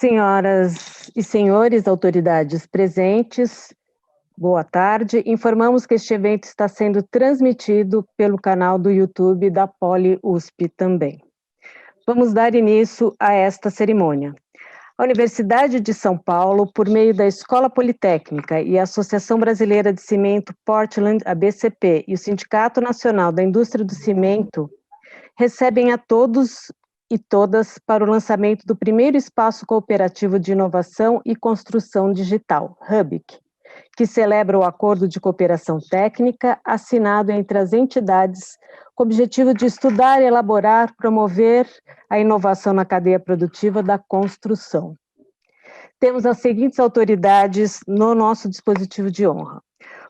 Senhoras e senhores, autoridades presentes, boa tarde. Informamos que este evento está sendo transmitido pelo canal do YouTube da Poli USP também. Vamos dar início a esta cerimônia. A Universidade de São Paulo, por meio da Escola Politécnica e a Associação Brasileira de Cimento Portland, a BCP, e o Sindicato Nacional da Indústria do Cimento, recebem a todos e todas para o lançamento do primeiro espaço cooperativo de inovação e construção digital, HUBIC, que celebra o acordo de cooperação técnica assinado entre as entidades com o objetivo de estudar, elaborar, promover a inovação na cadeia produtiva da construção. Temos as seguintes autoridades no nosso dispositivo de honra.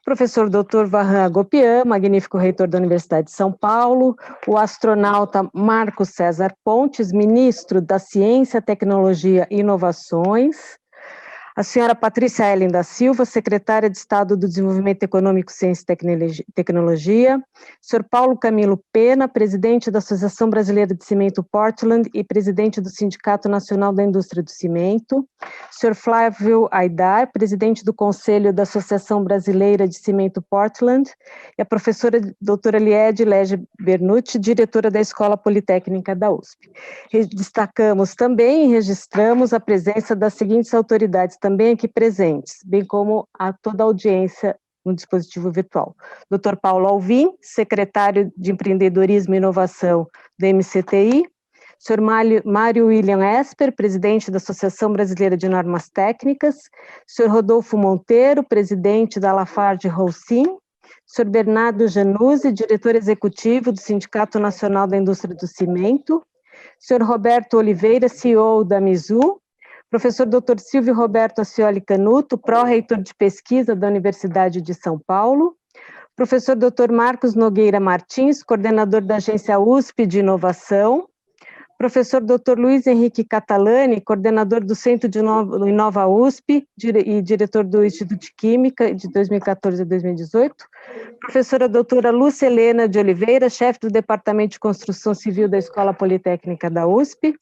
Professor Dr. Vahan Agopian, magnífico reitor da Universidade de São Paulo, o astronauta Marcos César Pontes, ministro da Ciência, Tecnologia e Inovações, a senhora Patrícia Ellen da Silva, secretária de Estado do Desenvolvimento Econômico, Ciência e Tecnologia, senhor Paulo Camilo Pena, presidente da Associação Brasileira de Cimento Portland e presidente do Sindicato Nacional da Indústria do Cimento, senhor Flávio Aidar, presidente do Conselho da Associação Brasileira de Cimento Portland, e a professora doutora Liede Lege Bernucci, diretora da Escola Politécnica da USP. Destacamos também e registramos a presença das seguintes autoridades também aqui presentes, bem como a toda a audiência no dispositivo virtual. Dr. Paulo Alvim, secretário de Empreendedorismo e Inovação do MCTI, Sr. Mário William Esper, presidente da Associação Brasileira de Normas Técnicas, Sr. Rodolfo Monteiro, presidente da Lafarge Holcim, Sr. Bernardo Januzzi, diretor executivo do Sindicato Nacional da Indústria do Cimento, Sr. Roberto Oliveira, CEO da Mizu, professor Dr. Silvio Roberto Ascioli Canuto, pró-reitor de pesquisa da Universidade de São Paulo, professor Dr. Marcos Nogueira Martins, coordenador da Agência USP de Inovação, professor Dr. Luiz Henrique Catalani, coordenador do Centro de Inova USP e diretor do Instituto de Química de 2014 a 2018, professora doutora Lúcia Helena de Oliveira, chefe do Departamento de Construção Civil da Escola Politécnica da USP,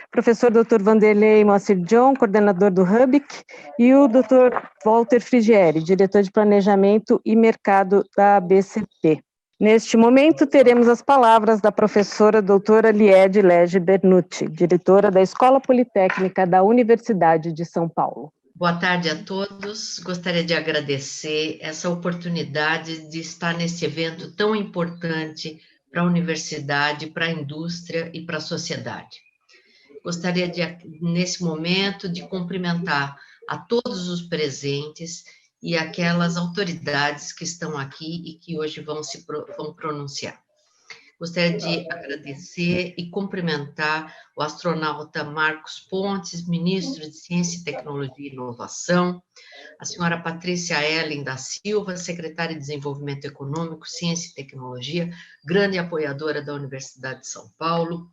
professor Dr. Vanderlei Moacir John, coordenador do HUBIC, e o Dr. Walter Frigieri, diretor de Planejamento e Mercado da BCP. Neste momento, teremos as palavras da professora doutora Liede Lege Bernucci, diretora da Escola Politécnica da Universidade de São Paulo. Boa tarde a todos. Gostaria de agradecer essa oportunidade de estar nesse evento tão importante para a universidade, para a indústria e para a sociedade. Gostaria de, nesse momento, de cumprimentar a todos os presentes e aquelas autoridades que estão aqui e que hoje vão pronunciar. Gostaria de agradecer e cumprimentar o astronauta Marcos Pontes, ministro de Ciência, Tecnologia e Inovação, a senhora Patrícia Ellen da Silva, secretária de Desenvolvimento Econômico, Ciência e Tecnologia, grande apoiadora da Universidade de São Paulo,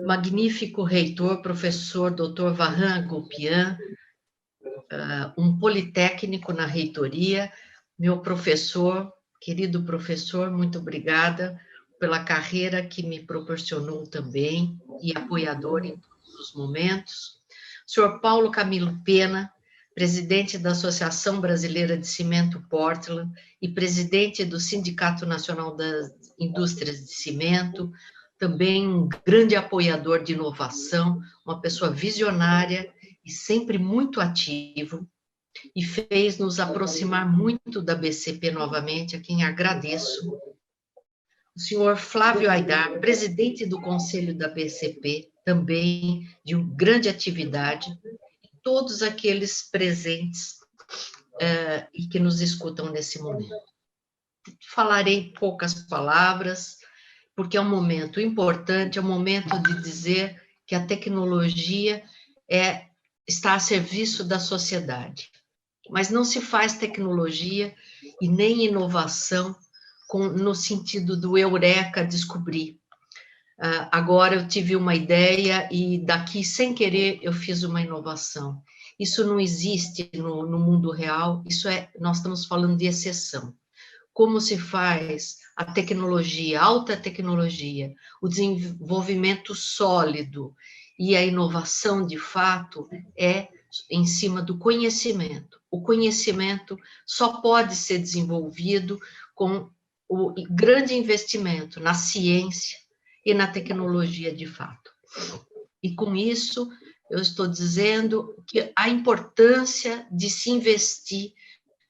magnífico reitor, professor Dr. Vahan Agopian, um politécnico na reitoria, meu professor, querido professor, muito obrigada pela carreira que me proporcionou também, e apoiador em todos os momentos. Senhor Paulo Camilo Pena, presidente da Associação Brasileira de Cimento Portland e presidente do Sindicato Nacional das Indústrias de Cimento, também um grande apoiador de inovação, uma pessoa visionária e sempre muito ativo, e fez nos aproximar muito da BCP novamente, a quem agradeço. O senhor Flávio Aidar, presidente do Conselho da BCP, também de uma grande atividade, e todos aqueles presentes e que nos escutam nesse momento. Falarei poucas palavras, porque é um momento importante, é um momento de dizer que a tecnologia está a serviço da sociedade. Mas não se faz tecnologia e nem inovação no sentido do eureka, descobrir. Agora eu tive uma ideia e daqui, sem querer, eu fiz uma inovação. Isso não existe no mundo real, nós estamos falando de exceção. Como se faz a tecnologia, a alta tecnologia, o desenvolvimento sólido e a inovação, de fato, é em cima do conhecimento. O conhecimento só pode ser desenvolvido com o grande investimento na ciência e na tecnologia, de fato. E com isso, eu estou dizendo que a importância de se investir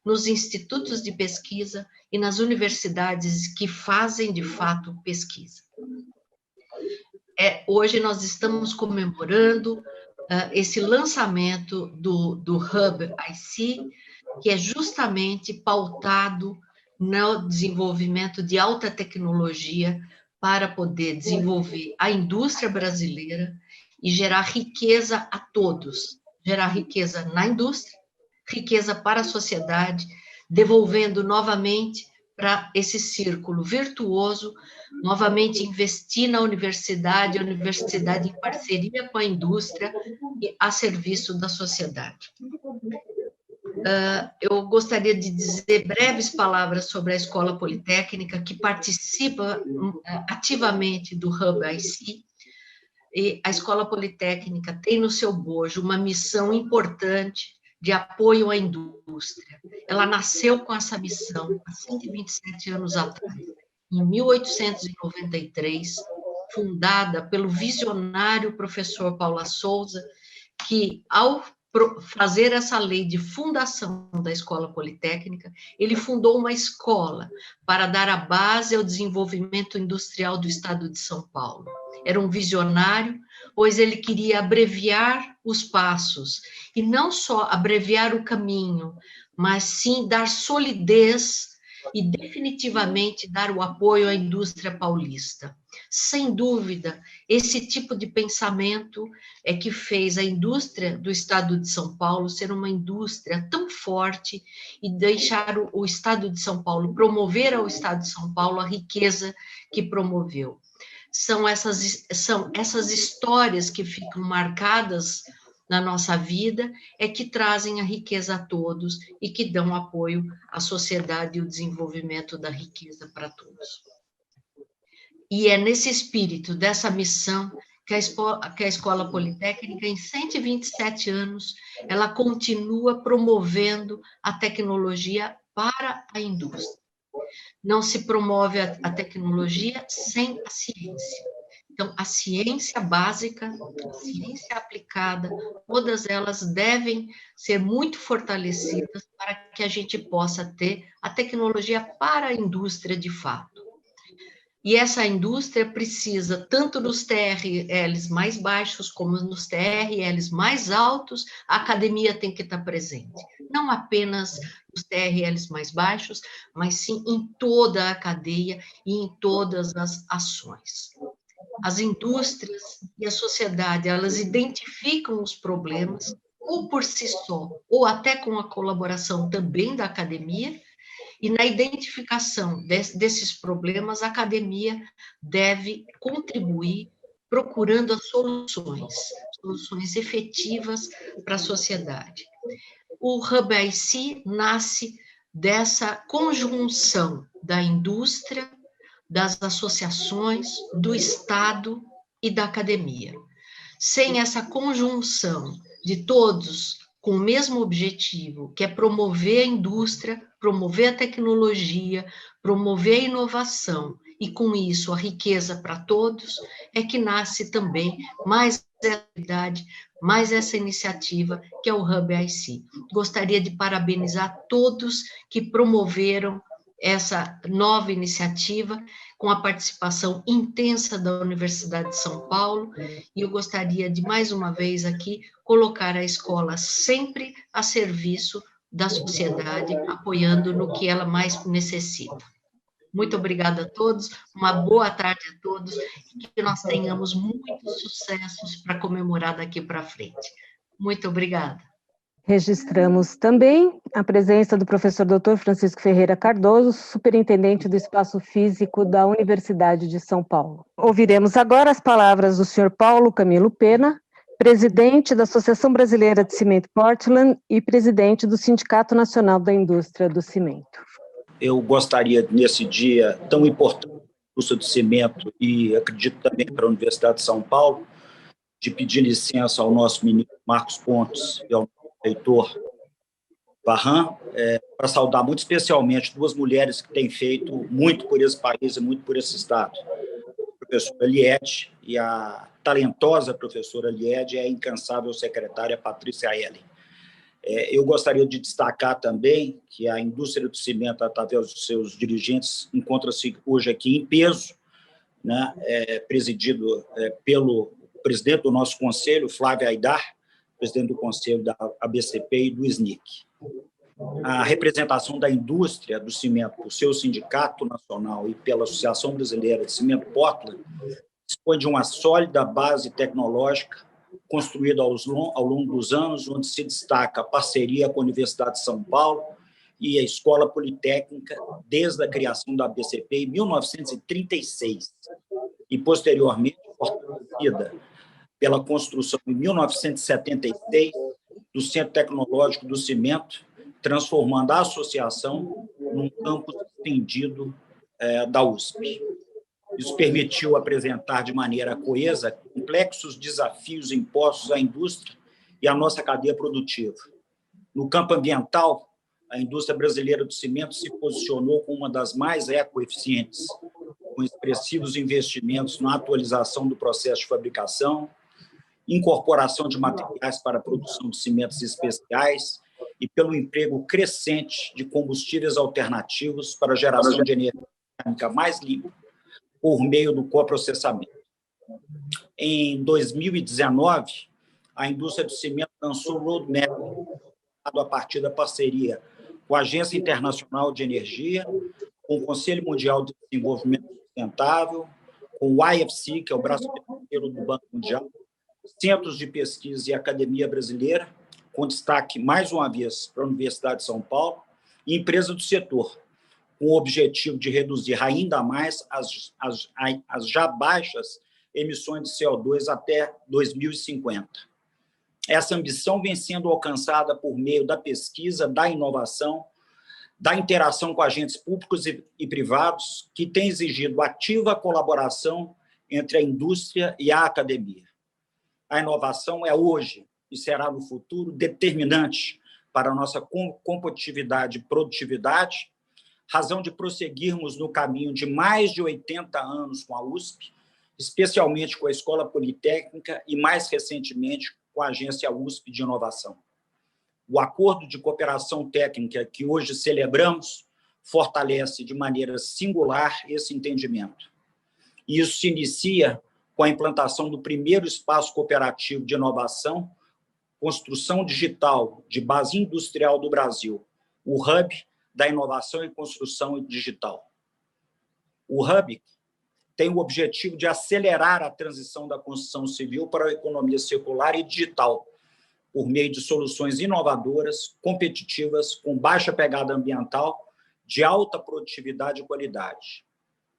nos institutos de pesquisa e nas universidades que fazem, de fato, pesquisa. Hoje nós estamos comemorando esse lançamento do Hub IC, que é justamente pautado no desenvolvimento de alta tecnologia para poder desenvolver a indústria brasileira e gerar riqueza a todos, gerar riqueza na indústria, riqueza para a sociedade, devolvendo novamente para esse círculo virtuoso, novamente investir na universidade, a universidade em parceria com a indústria e a serviço da sociedade. Eu gostaria de dizer breves palavras sobre a Escola Politécnica, que participa ativamente do Hub IC, e a Escola Politécnica tem no seu bojo uma missão importante de apoio à indústria. Ela nasceu com essa missão há 127 anos atrás, em 1893, fundada pelo visionário professor Paula Souza, que, ao fazer essa lei de fundação da Escola Politécnica, ele fundou uma escola para dar a base ao desenvolvimento industrial do estado de São Paulo. Era um visionário, pois ele queria abreviar os passos, e não só abreviar o caminho, mas sim dar solidez e definitivamente dar o apoio à indústria paulista. Sem dúvida, esse tipo de pensamento é que fez a indústria do estado de São Paulo ser uma indústria tão forte e deixar o estado de São Paulo, promover ao estado de São Paulo a riqueza que promoveu. São essas histórias que ficam marcadas na nossa vida, é que trazem a riqueza a todos e que dão apoio à sociedade e o desenvolvimento da riqueza para todos. E é nesse espírito dessa missão que a Escola Politécnica, em 127 anos, ela continua promovendo a tecnologia para a indústria. Não se promove a tecnologia sem a ciência. Então, a ciência básica, a ciência aplicada, todas elas devem ser muito fortalecidas para que a gente possa ter a tecnologia para a indústria de fato. E essa indústria precisa, tanto nos TRLs mais baixos, como nos TRLs mais altos, a academia tem que estar presente. Não apenas nos TRLs mais baixos, mas sim em toda a cadeia e em todas as ações. As indústrias e a sociedade, elas identificam os problemas, ou por si só, ou até com a colaboração também da academia, e na identificação desses problemas, a academia deve contribuir procurando as soluções efetivas para a sociedade. O Hub IC nasce dessa conjunção da indústria, das associações, do Estado e da academia. Sem essa conjunção de todos com o mesmo objetivo, que é promover a indústria, promover a tecnologia, promover a inovação, e com isso a riqueza para todos, é que nasce também mais essa atividade, mais essa iniciativa, que é o Hub IC. Gostaria de parabenizar todos que promoveram essa nova iniciativa, com a participação intensa da Universidade de São Paulo, e eu gostaria de, mais uma vez aqui, colocar a escola sempre a serviço da sociedade, apoiando no que ela mais necessita. Muito obrigada a todos, uma boa tarde a todos, e que nós tenhamos muitos sucessos para comemorar daqui para frente. Muito obrigada. Registramos também a presença do professor Dr. Francisco Ferreira Cardoso, superintendente do Espaço Físico da Universidade de São Paulo. Ouviremos agora as palavras do senhor Paulo Camilo Pena, presidente da Associação Brasileira de Cimento Portland e presidente do Sindicato Nacional da Indústria do Cimento. Eu gostaria, nesse dia tão importante para a indústria do cimento, e acredito também para a Universidade de São Paulo, de pedir licença ao nosso ministro Marcos Pontes e ao reitor Varran, para saudar muito especialmente duas mulheres que têm feito muito por esse país e muito por esse Estado. A professora Liede e a talentosa professora Liede e a incansável secretária Patrícia Ellen. Eu gostaria de destacar também que a indústria do cimento, através dos seus dirigentes, encontra-se hoje aqui em peso, né, presidido pelo presidente do nosso conselho, Flávio Aidar, presidente do conselho da ABCP e do SNIC. A representação da indústria do cimento por seu sindicato nacional e pela Associação Brasileira de Cimento Portland dispõe de uma sólida base tecnológica construída ao longo dos anos, onde se destaca a parceria com a Universidade de São Paulo e a Escola Politécnica desde a criação da ABCP em 1936 e, posteriormente, fortalecida pela construção em 1976 do Centro Tecnológico do Cimento, transformando a associação num campus estendido da USP. Isso permitiu apresentar de maneira coesa complexos desafios impostos à indústria e à nossa cadeia produtiva. No campo ambiental, a indústria brasileira do cimento se posicionou como uma das mais ecoeficientes, com expressivos investimentos na atualização do processo de fabricação, incorporação de materiais para a produção de cimentos especiais e pelo emprego crescente de combustíveis alternativos para a geração de energia térmica mais limpa por meio do coprocessamento. Em 2019, a indústria do cimento lançou o roadmap a partir da parceria com a Agência Internacional de Energia, com o Conselho Mundial de Desenvolvimento Sustentável, com o IFC, que é o braço financeiro do Banco Mundial, centros de pesquisa e academia brasileira, com destaque, mais uma vez, para a Universidade de São Paulo, e empresas do setor, com o objetivo de reduzir ainda mais as já baixas emissões de CO2 até 2050. Essa ambição vem sendo alcançada por meio da pesquisa, da inovação, da interação com agentes públicos e privados, que tem exigido ativa colaboração entre a indústria e a academia. A inovação é hoje e será no futuro determinante para a nossa competitividade e produtividade, razão de prosseguirmos no caminho de mais de 80 anos com a USP, especialmente com a Escola Politécnica e, mais recentemente, com a Agência USP de Inovação. O acordo de cooperação técnica que hoje celebramos fortalece de maneira singular esse entendimento. E isso se inicia com a implantação do primeiro espaço cooperativo de inovação, construção digital de base industrial do Brasil, o Hub da Inovação e Construção Digital. O Hub tem o objetivo de acelerar a transição da construção civil para a economia circular e digital, por meio de soluções inovadoras, competitivas, com baixa pegada ambiental, de alta produtividade e qualidade.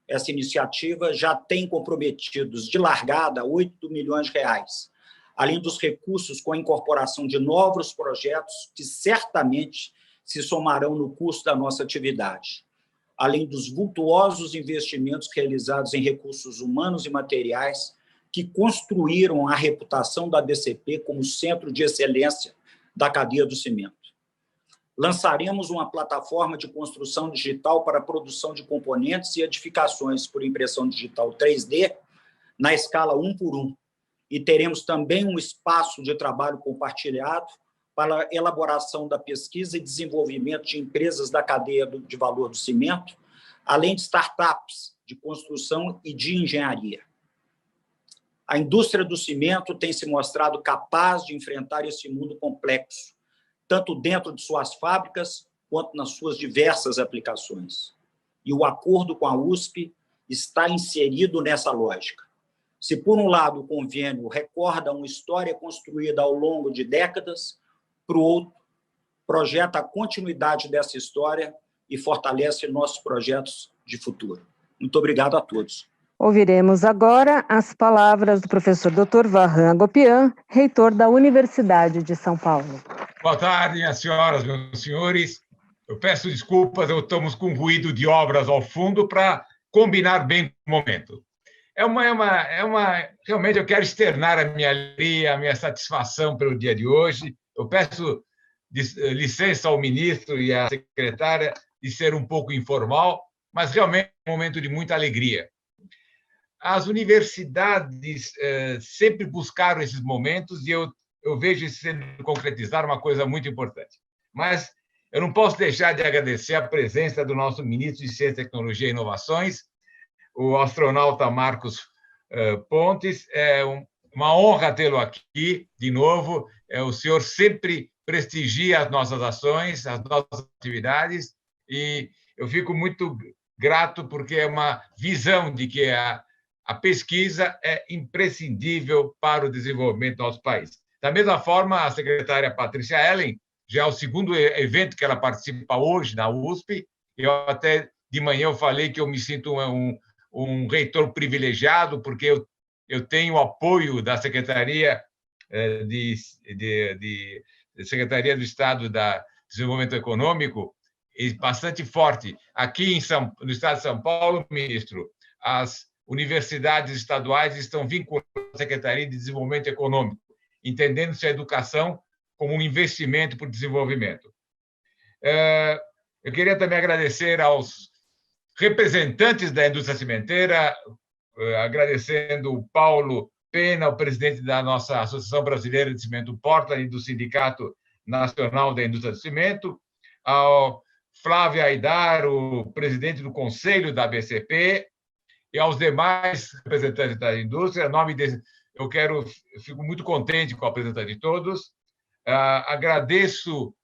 Essa iniciativa já tem comprometidos de largada 8 milhões de reais, além dos recursos com a incorporação de novos projetos que certamente se somarão no custo da nossa atividade, além dos vultuosos investimentos realizados em recursos humanos e materiais que construíram a reputação da ABCP como centro de excelência da cadeia do cimento. Lançaremos uma plataforma de construção digital para a produção de componentes e edificações por impressão digital 3D na escala 1 por 1, e teremos também um espaço de trabalho compartilhado para a elaboração da pesquisa e desenvolvimento de empresas da cadeia de valor do cimento, além de startups de construção e de engenharia. A indústria do cimento tem se mostrado capaz de enfrentar esse mundo complexo, tanto dentro de suas fábricas quanto nas suas diversas aplicações. E o acordo com a USP está inserido nessa lógica. Se, por um lado, o convênio recorda uma história construída ao longo de décadas, para o outro, projeta a continuidade dessa história e fortalece nossos projetos de futuro. Muito obrigado a todos. Ouviremos agora as palavras do professor Dr. Varran Agopian, reitor da Universidade de São Paulo. Boa tarde, minhas senhoras, meus senhores. Eu peço desculpas, estamos com ruído de obras ao fundo para combinar bem com o momento. Realmente eu quero externar a minha alegria, a minha satisfação pelo dia de hoje. Eu peço licença ao ministro e à secretária de ser um pouco informal, mas realmente é um momento de muita alegria. As universidades sempre buscaram esses momentos e eu vejo isso sendo concretizar uma coisa muito importante. Mas eu não posso deixar de agradecer a presença do nosso ministro de Ciência, Tecnologia e Inovações, o astronauta Marcos Pontes. É uma honra tê-lo aqui de novo. O senhor sempre prestigia as nossas ações, as nossas atividades, e eu fico muito grato porque é uma visão de que a pesquisa é imprescindível para o desenvolvimento do nosso país. Da mesma forma, a secretária Patrícia Ellen, já é o segundo evento que ela participa hoje na USP. Eu até de manhã eu falei que eu me sinto um reitor privilegiado, porque eu tenho o apoio da Secretaria Secretaria do Estado da Desenvolvimento Econômico e bastante forte. Aqui no Estado de São Paulo, ministro, as universidades estaduais estão vinculadas à Secretaria de Desenvolvimento Econômico, entendendo-se a educação como um investimento para o desenvolvimento. Eu queria também agradecer aos representantes da indústria cimenteira, agradecendo o Paulo Pena, o presidente da nossa Associação Brasileira de Cimento Portland e do Sindicato Nacional da Indústria de Cimento, ao Flávio Aidar, o presidente do Conselho da ABCP, e aos demais representantes da indústria. Em nome deles, eu fico muito contente com a presença de todos. Agradeço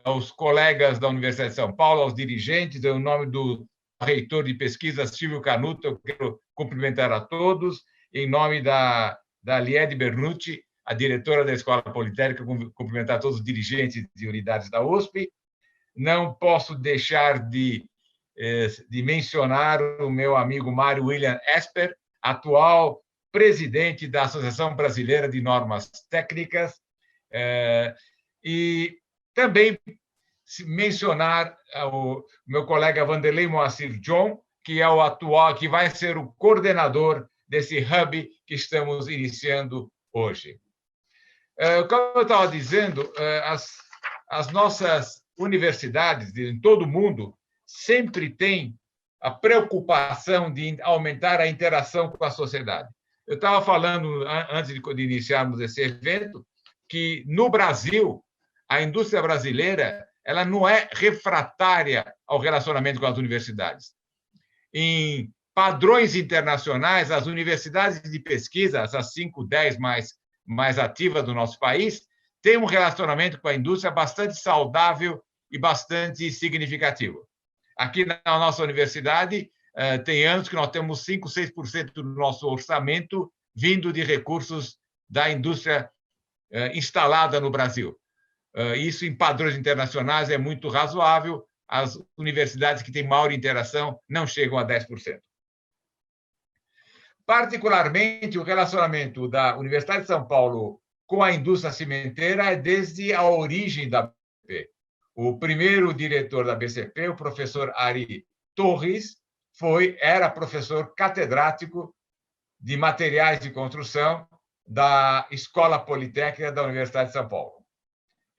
aos colegas da Universidade de São Paulo, aos dirigentes, em nome do reitor de pesquisa, Silvio Canuto, eu quero cumprimentar a todos. Em nome da Liede Bernucci, a diretora da Escola Politécnica, cumprimentar todos os dirigentes de unidades da USP. Não posso deixar de mencionar o meu amigo Mário William Esper, atual presidente da Associação Brasileira de Normas Técnicas, e também mencionar o meu colega Vanderlei Moacir John, que é o atual, que vai ser o coordenador desse hub que estamos iniciando hoje. Como eu estava dizendo, as nossas universidades em todo o mundo sempre têm a preocupação de aumentar a interação com a sociedade. Eu estava falando, antes de iniciarmos esse evento, que no Brasil, a indústria brasileira ela não é refratária ao relacionamento com as universidades. Em padrões internacionais, as universidades de pesquisa, essas 5, 10 mais ativas do nosso país, têm um relacionamento com a indústria bastante saudável e bastante significativo. Aqui na nossa universidade, tem anos que nós temos 5%, 6% do nosso orçamento vindo de recursos da indústria instalada no Brasil. Isso, em padrões internacionais, é muito razoável. As universidades que têm maior interação não chegam a 10%. Particularmente, o relacionamento da Universidade de São Paulo com a indústria cimenteira é desde a origem da BCP. O primeiro diretor da BCP, o professor Ari Torres, era professor catedrático de materiais de construção da Escola Politécnica da Universidade de São Paulo.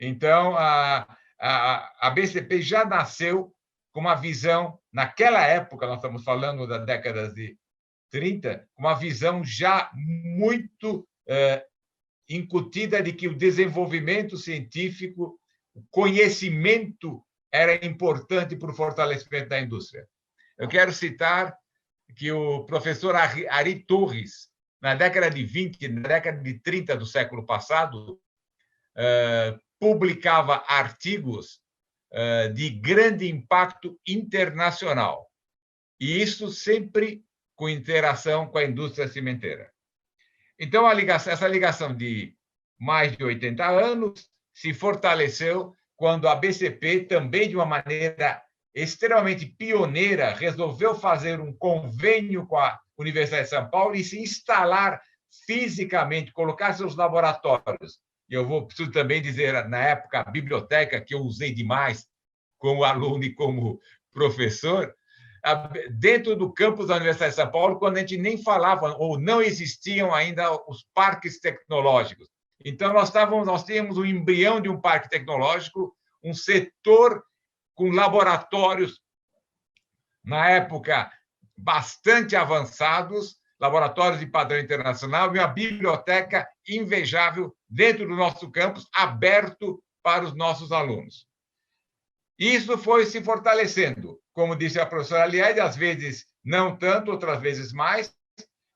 Então, a BCP já nasceu com uma visão, naquela época, nós estamos falando da década de 30, uma visão já muito incutida de que o desenvolvimento científico, o conhecimento era importante para o fortalecimento da indústria. Eu quero citar que o professor Ari Torres, na década de 20, na década de 30 do século passado, publicava artigos de grande impacto internacional. E isso sempre com interação com a indústria cimenteira. Então, essa ligação de mais de 80 anos se fortaleceu quando a BCP, também de uma maneira extremamente pioneira, resolveu fazer um convênio com a Universidade de São Paulo e se instalar fisicamente, colocar seus laboratórios. E eu preciso também dizer, na época, a biblioteca, que eu usei demais como aluno e como professor, dentro do campus da Universidade de São Paulo, quando a gente nem falava, ou não existiam ainda os parques tecnológicos. Então, nós tínhamos um embrião de um parque tecnológico, um setor com laboratórios, na época, bastante avançados, laboratórios de padrão internacional, e uma biblioteca invejável dentro do nosso campus, aberto para os nossos alunos. Isso foi se fortalecendo. Como disse a professora Liede, às vezes não tanto, outras vezes mais,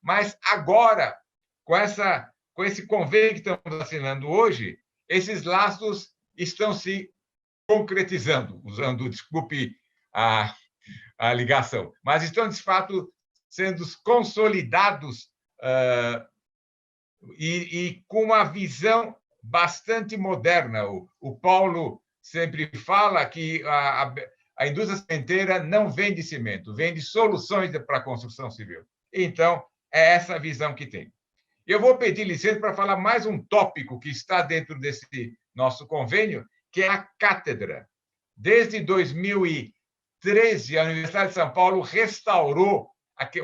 mas agora, com esse convênio que estamos assinando hoje, esses laços estão se concretizando, usando, desculpe a ligação, mas estão, de fato, sendo consolidados e com uma visão bastante moderna. O Paulo sempre fala que a indústria cimenteira não vende cimento, vende soluções para a construção civil. Então, é essa a visão que tem. Eu vou pedir licença para falar mais um tópico que está dentro desse nosso convênio, que é a cátedra. Desde 2013, a Universidade de São Paulo restaurou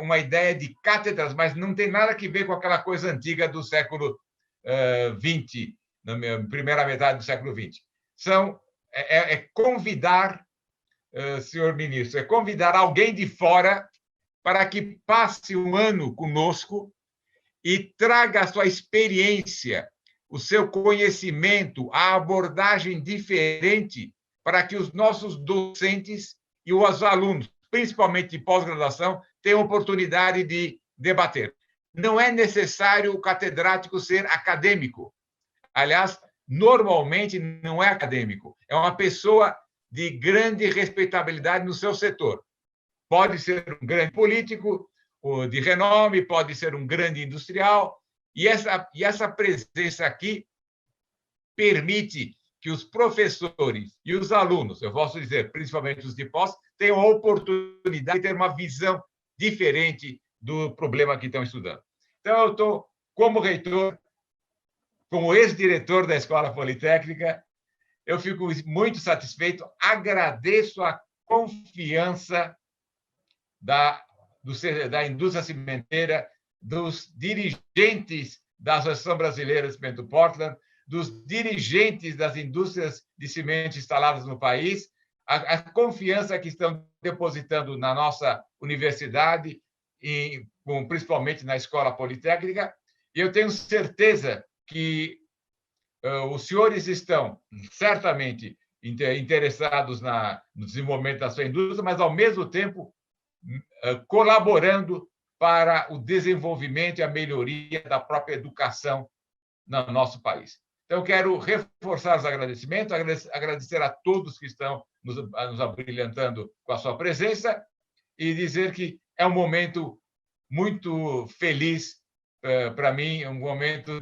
uma ideia de cátedras, mas não tem nada a ver com aquela coisa antiga do século XX, na primeira metade do século XX. Convidar, senhor ministro, convidar alguém de fora para que passe um ano conosco e traga a sua experiência, o seu conhecimento, a abordagem diferente para que os nossos docentes e os alunos, principalmente de pós-graduação, tenham oportunidade de debater. Não é necessário o catedrático ser acadêmico. Aliás, normalmente não é acadêmico. É uma pessoa de grande respeitabilidade no seu setor. Pode ser um grande político de renome, pode ser um grande industrial, e essa presença aqui permite que os professores e os alunos, eu posso dizer, principalmente os de pós, tenham a oportunidade de ter uma visão diferente do problema que estão estudando. Então, eu estou, como reitor, como ex-diretor da Escola Politécnica, eu fico muito satisfeito, agradeço a confiança da indústria cimenteira, dos dirigentes da Associação Brasileira de Cimento Portland, dos dirigentes das indústrias de cimento instaladas no país, a confiança que estão depositando na nossa universidade, principalmente na Escola Politécnica, e eu tenho certeza que os senhores estão certamente interessados no desenvolvimento da sua indústria, mas, ao mesmo tempo, colaborando para o desenvolvimento e a melhoria da própria educação no nosso país. Então, quero reforçar os agradecimentos, agradecer a todos que estão nos abrilhantando com a sua presença e dizer que é um momento muito feliz para mim, um momento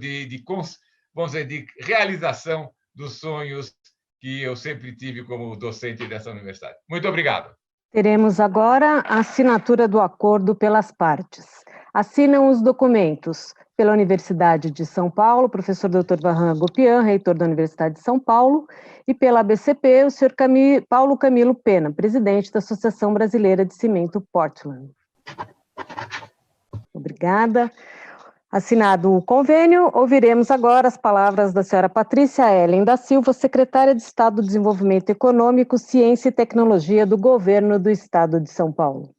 vamos dizer, de realização dos sonhos que eu sempre tive como docente dessa universidade. Muito obrigado. Teremos agora a assinatura do acordo pelas partes. Assinam os documentos pela Universidade de São Paulo, professor Dr. Varran Agopian, reitor da Universidade de São Paulo, e pela ABCP, o senhor Paulo Camilo Pena, presidente da Associação Brasileira de Cimento Portland. Obrigada. Assinado o convênio, ouviremos agora as palavras da senhora Patrícia Ellen da Silva, secretária de Estado do Desenvolvimento Econômico, Ciência e Tecnologia do Governo do Estado de São Paulo.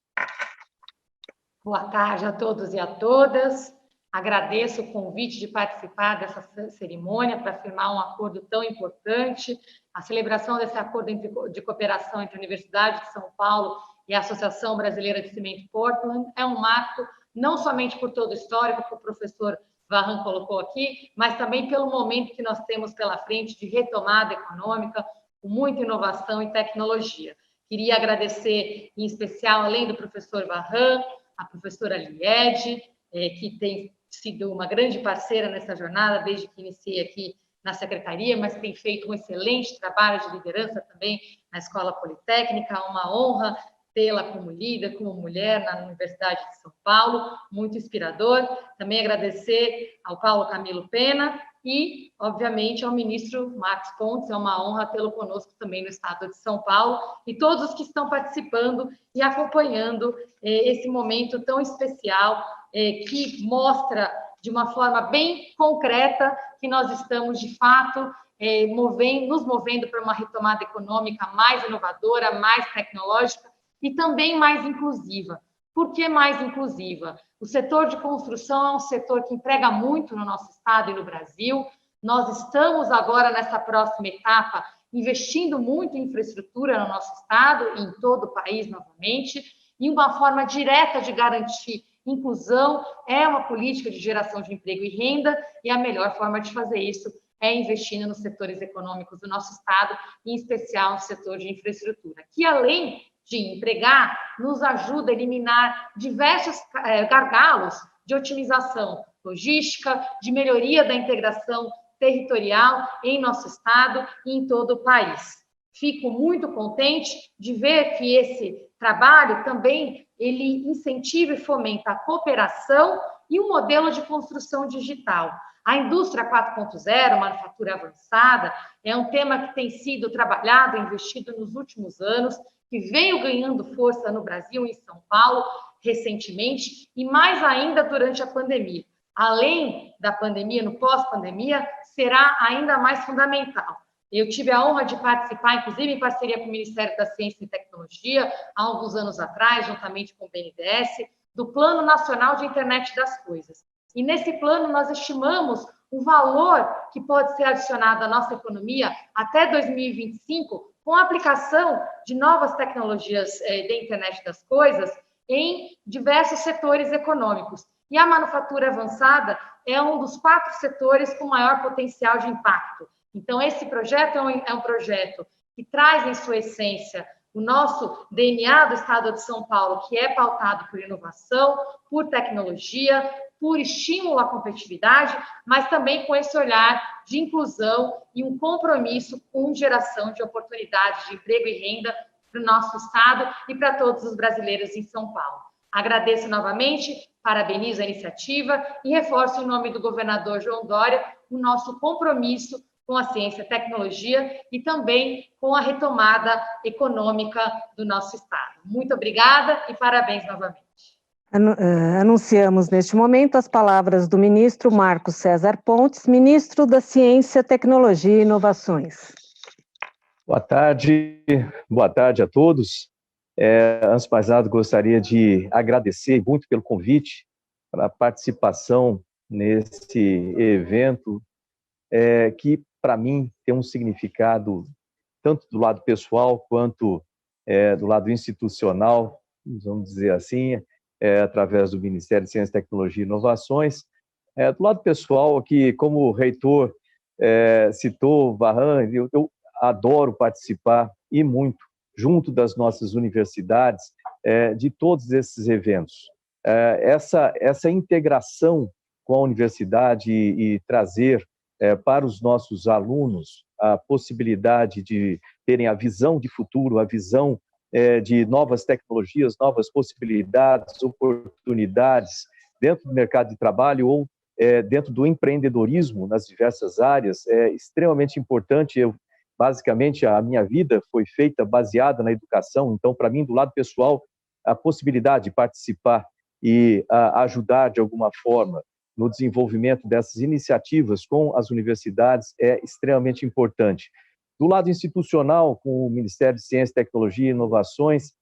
Boa tarde a todos e a todas. Agradeço o convite de participar dessa cerimônia para firmar um acordo tão importante. A celebração desse acordo de cooperação entre a Universidade de São Paulo e a Associação Brasileira de Cimento Portland é um marco não somente por todo o histórico que o professor Varran colocou aqui, mas também pelo momento que nós temos pela frente de retomada econômica, com muita inovação e tecnologia. Queria agradecer, em especial, além do professor Varran, a professora Liede, que tem sido uma grande parceira nessa jornada, desde que iniciei aqui na secretaria, mas tem feito um excelente trabalho de liderança também na Escola Politécnica, uma honra tê-la como líder, como mulher na Universidade de São Paulo, muito inspirador. Também agradecer ao Paulo Camilo Pena e, obviamente, ao ministro Marcos Pontes. É uma honra tê-lo conosco também no estado de São Paulo, e todos os que estão participando e acompanhando esse momento tão especial, que mostra de uma forma bem concreta que nós estamos, de fato, nos movendo para uma retomada econômica mais inovadora, mais tecnológica e também mais inclusiva. Por que mais inclusiva? O setor de construção é um setor que emprega muito no nosso estado e no Brasil. Nós estamos agora, nessa próxima etapa, investindo muito em infraestrutura no nosso estado e em todo o país, novamente, e uma forma direta de garantir inclusão é uma política de geração de emprego e renda, e a melhor forma de fazer isso é investindo nos setores econômicos do nosso estado, em especial no setor de infraestrutura, que além de empregar, nos ajuda a eliminar diversos gargalos de otimização logística, de melhoria da integração territorial em nosso estado e em todo o país. Fico muito contente de ver que esse trabalho também ele incentiva e fomenta a cooperação e um modelo de construção digital. A indústria 4.0, manufatura avançada, é um tema que tem sido trabalhado e investido nos últimos anos, que veio ganhando força no Brasil e em São Paulo recentemente, e mais ainda durante a pandemia. Além da pandemia, no pós-pandemia, será ainda mais fundamental. Eu tive a honra de participar, inclusive em parceria com o Ministério da Ciência e Tecnologia, há alguns anos atrás, juntamente com o BNDES, do Plano Nacional de Internet das Coisas. E nesse plano nós estimamos o valor que pode ser adicionado à nossa economia até 2025 com a aplicação de novas tecnologias da internet das coisas em diversos setores econômicos. E a manufatura avançada é um dos 4 setores com maior potencial de impacto. Então, esse projeto é um projeto que traz em sua essência o nosso DNA do Estado de São Paulo, que é pautado por inovação, por tecnologia, por estímulo à competitividade, mas também com esse olhar de inclusão e um compromisso com geração de oportunidades de emprego e renda para o nosso Estado e para todos os brasileiros em São Paulo. Agradeço novamente, parabenizo a iniciativa e reforço, em nome do governador João Dória, o nosso compromisso com a ciência e tecnologia e também com a retomada econômica do nosso Estado. Muito obrigada e parabéns novamente. Anunciamos neste momento as palavras do ministro Marcos César Pontes, ministro da Ciência, Tecnologia e Inovações. Boa tarde a todos. Antes de mais nada, gostaria de agradecer muito pelo convite para a participação nesse evento, que, para mim, tem um significado tanto do lado pessoal quanto do lado institucional, vamos dizer assim, através do Ministério de Ciência, Tecnologia e Inovações. Do lado pessoal, aqui, como o reitor citou, Varran, eu adoro participar e muito, junto das nossas universidades, de todos esses eventos. Essa integração com a universidade e trazer para os nossos alunos a possibilidade de terem a visão de futuro, a visão de novas tecnologias, novas possibilidades, oportunidades dentro do mercado de trabalho ou dentro do empreendedorismo nas diversas áreas, é extremamente importante. Basicamente, a minha vida foi feita baseada na educação, então, para mim, do lado pessoal, a possibilidade de participar e ajudar de alguma forma no desenvolvimento dessas iniciativas com as universidades é extremamente importante. Do lado institucional, com o Ministério de Ciência, Tecnologia e Inovações,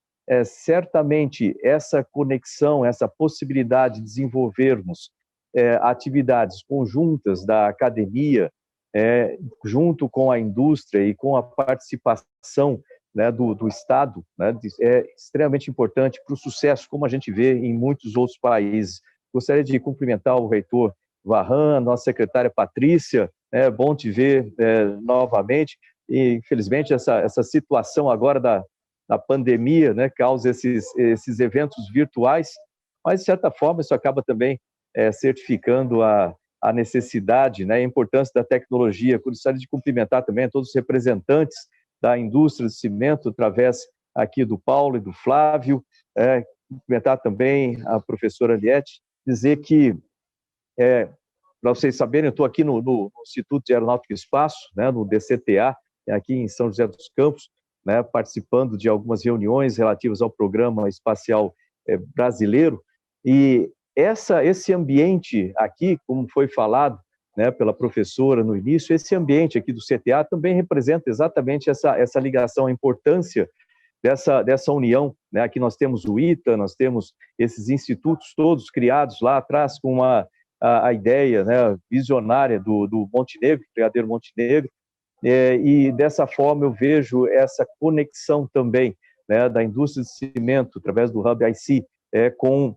certamente essa conexão, essa possibilidade de desenvolvermos atividades conjuntas da academia, junto com a indústria e com a participação, né, do Estado, né, é extremamente importante para o sucesso, como a gente vê em muitos outros países. Gostaria de cumprimentar o reitor Varran, a nossa secretária Patrícia, é bom te ver novamente. E, infelizmente, essa situação agora da pandemia, né, causa esses eventos virtuais, mas, de certa forma, isso acaba também certificando a necessidade, né, a importância da tecnologia. Gostaria de cumprimentar também todos os representantes da indústria de cimento, através aqui do Paulo e do Flávio, cumprimentar também a professora Aliette, dizer que para vocês saberem, eu estou aqui no Instituto de Aeronáutica e Espaço, né, no DCTA, aqui em São José dos Campos, né, participando de algumas reuniões relativas ao Programa Espacial Brasileiro. E esse ambiente aqui, como foi falado, né, pela professora no início, esse ambiente aqui do CTA também representa exatamente essa ligação, a importância dessa união, né? Aqui nós temos o ITA, nós temos esses institutos todos criados lá atrás com a ideia, né, visionária do Montenegro, Brigadeiro Montenegro, e dessa forma eu vejo essa conexão também, né, da indústria de cimento, através do Hub IC, com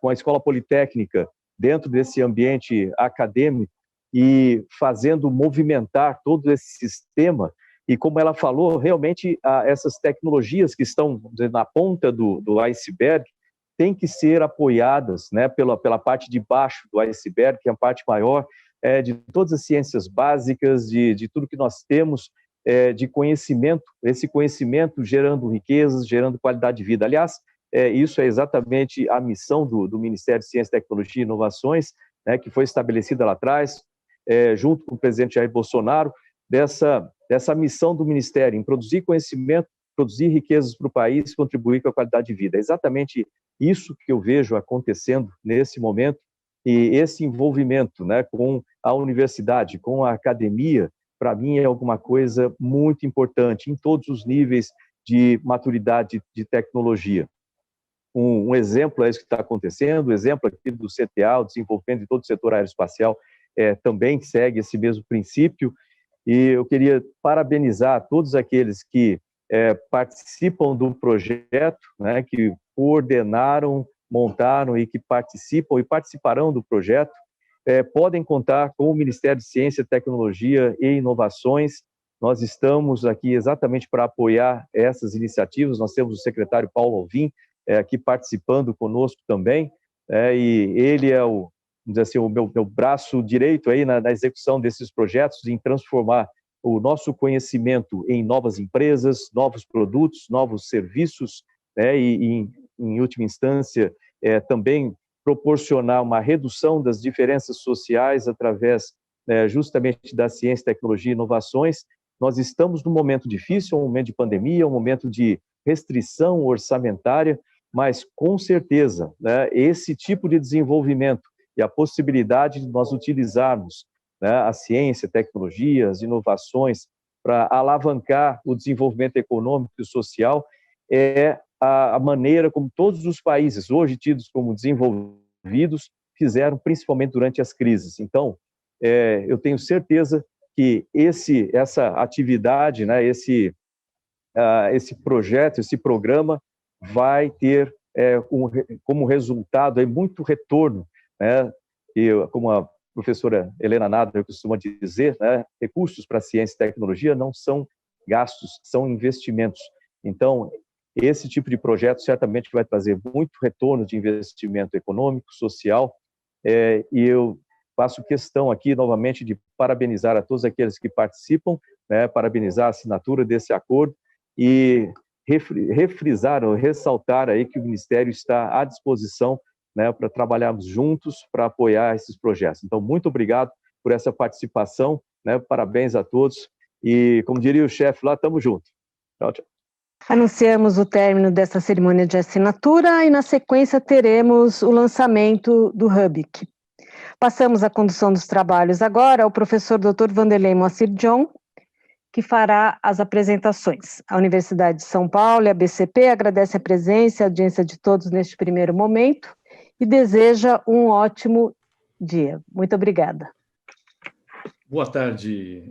a Escola Politécnica, dentro desse ambiente acadêmico e fazendo movimentar todo esse sistema. E como ela falou, realmente essas tecnologias que estão na ponta do iceberg têm que ser apoiadas, né, pela parte de baixo do iceberg, que é a parte maior, de todas as ciências básicas, de tudo que nós temos de conhecimento, esse conhecimento gerando riquezas, gerando qualidade de vida. Aliás, isso é exatamente a missão do Ministério de Ciência, Tecnologia e Inovações, né, que foi estabelecida lá atrás, junto com o presidente Jair Bolsonaro, dessa missão do Ministério em produzir conhecimento, produzir riquezas para o país, contribuir com a qualidade de vida. É exatamente isso que eu vejo acontecendo nesse momento, e esse envolvimento, né, com a universidade, com a academia, para mim é alguma coisa muito importante em todos os níveis de maturidade de tecnologia. Um exemplo é isso que está acontecendo, o exemplo aqui do CTA, o desenvolvimento de todo o setor aeroespacial, também segue esse mesmo princípio, e eu queria parabenizar todos aqueles que participam do projeto, né, que coordenaram, montaram e que participam e participarão do projeto, podem contar com o Ministério de Ciência, Tecnologia e Inovações. Nós estamos aqui exatamente para apoiar essas iniciativas. Nós temos o secretário Paulo Alvim aqui participando conosco também, e ele é vamos dizer assim, o meu braço direito aí na execução desses projetos, em transformar o nosso conhecimento em novas empresas, novos produtos, novos serviços, e em última instância, também proporcionar uma redução das diferenças sociais através justamente da ciência, tecnologia e inovações. Nós estamos num momento difícil, um momento de pandemia, um momento de restrição orçamentária, mas com certeza, né, esse tipo de desenvolvimento e a possibilidade de nós utilizarmos, né, a ciência, tecnologia, as inovações para alavancar o desenvolvimento econômico e social é a maneira como todos os países, hoje tidos como desenvolvidos, fizeram, principalmente durante as crises. Então, eu tenho certeza que essa atividade, né, esse projeto, esse programa, vai ter como resultado muito retorno, né, e como a professora Helena Nadler costuma dizer, né, recursos para ciência e tecnologia não são gastos, são investimentos. Então, esse tipo de projeto certamente vai trazer muito retorno de investimento econômico, social, e eu faço questão aqui, novamente, de parabenizar a todos aqueles que participam, né, parabenizar a assinatura desse acordo e refrisar ou ressaltar aí que o Ministério está à disposição, né, para trabalharmos juntos para apoiar esses projetos. Então, muito obrigado por essa participação, né, parabéns a todos e, como diria o chefe lá, estamos juntos. Tchau, tchau. Anunciamos o término dessa cerimônia de assinatura e, na sequência, teremos o lançamento do HUBIC. Passamos a condução dos trabalhos agora ao professor Dr. Vanderlei Moacir John, que fará as apresentações. A Universidade de São Paulo e a BCP agradecem a presença e a audiência de todos neste primeiro momento e deseja um ótimo dia. Muito obrigada. Boa tarde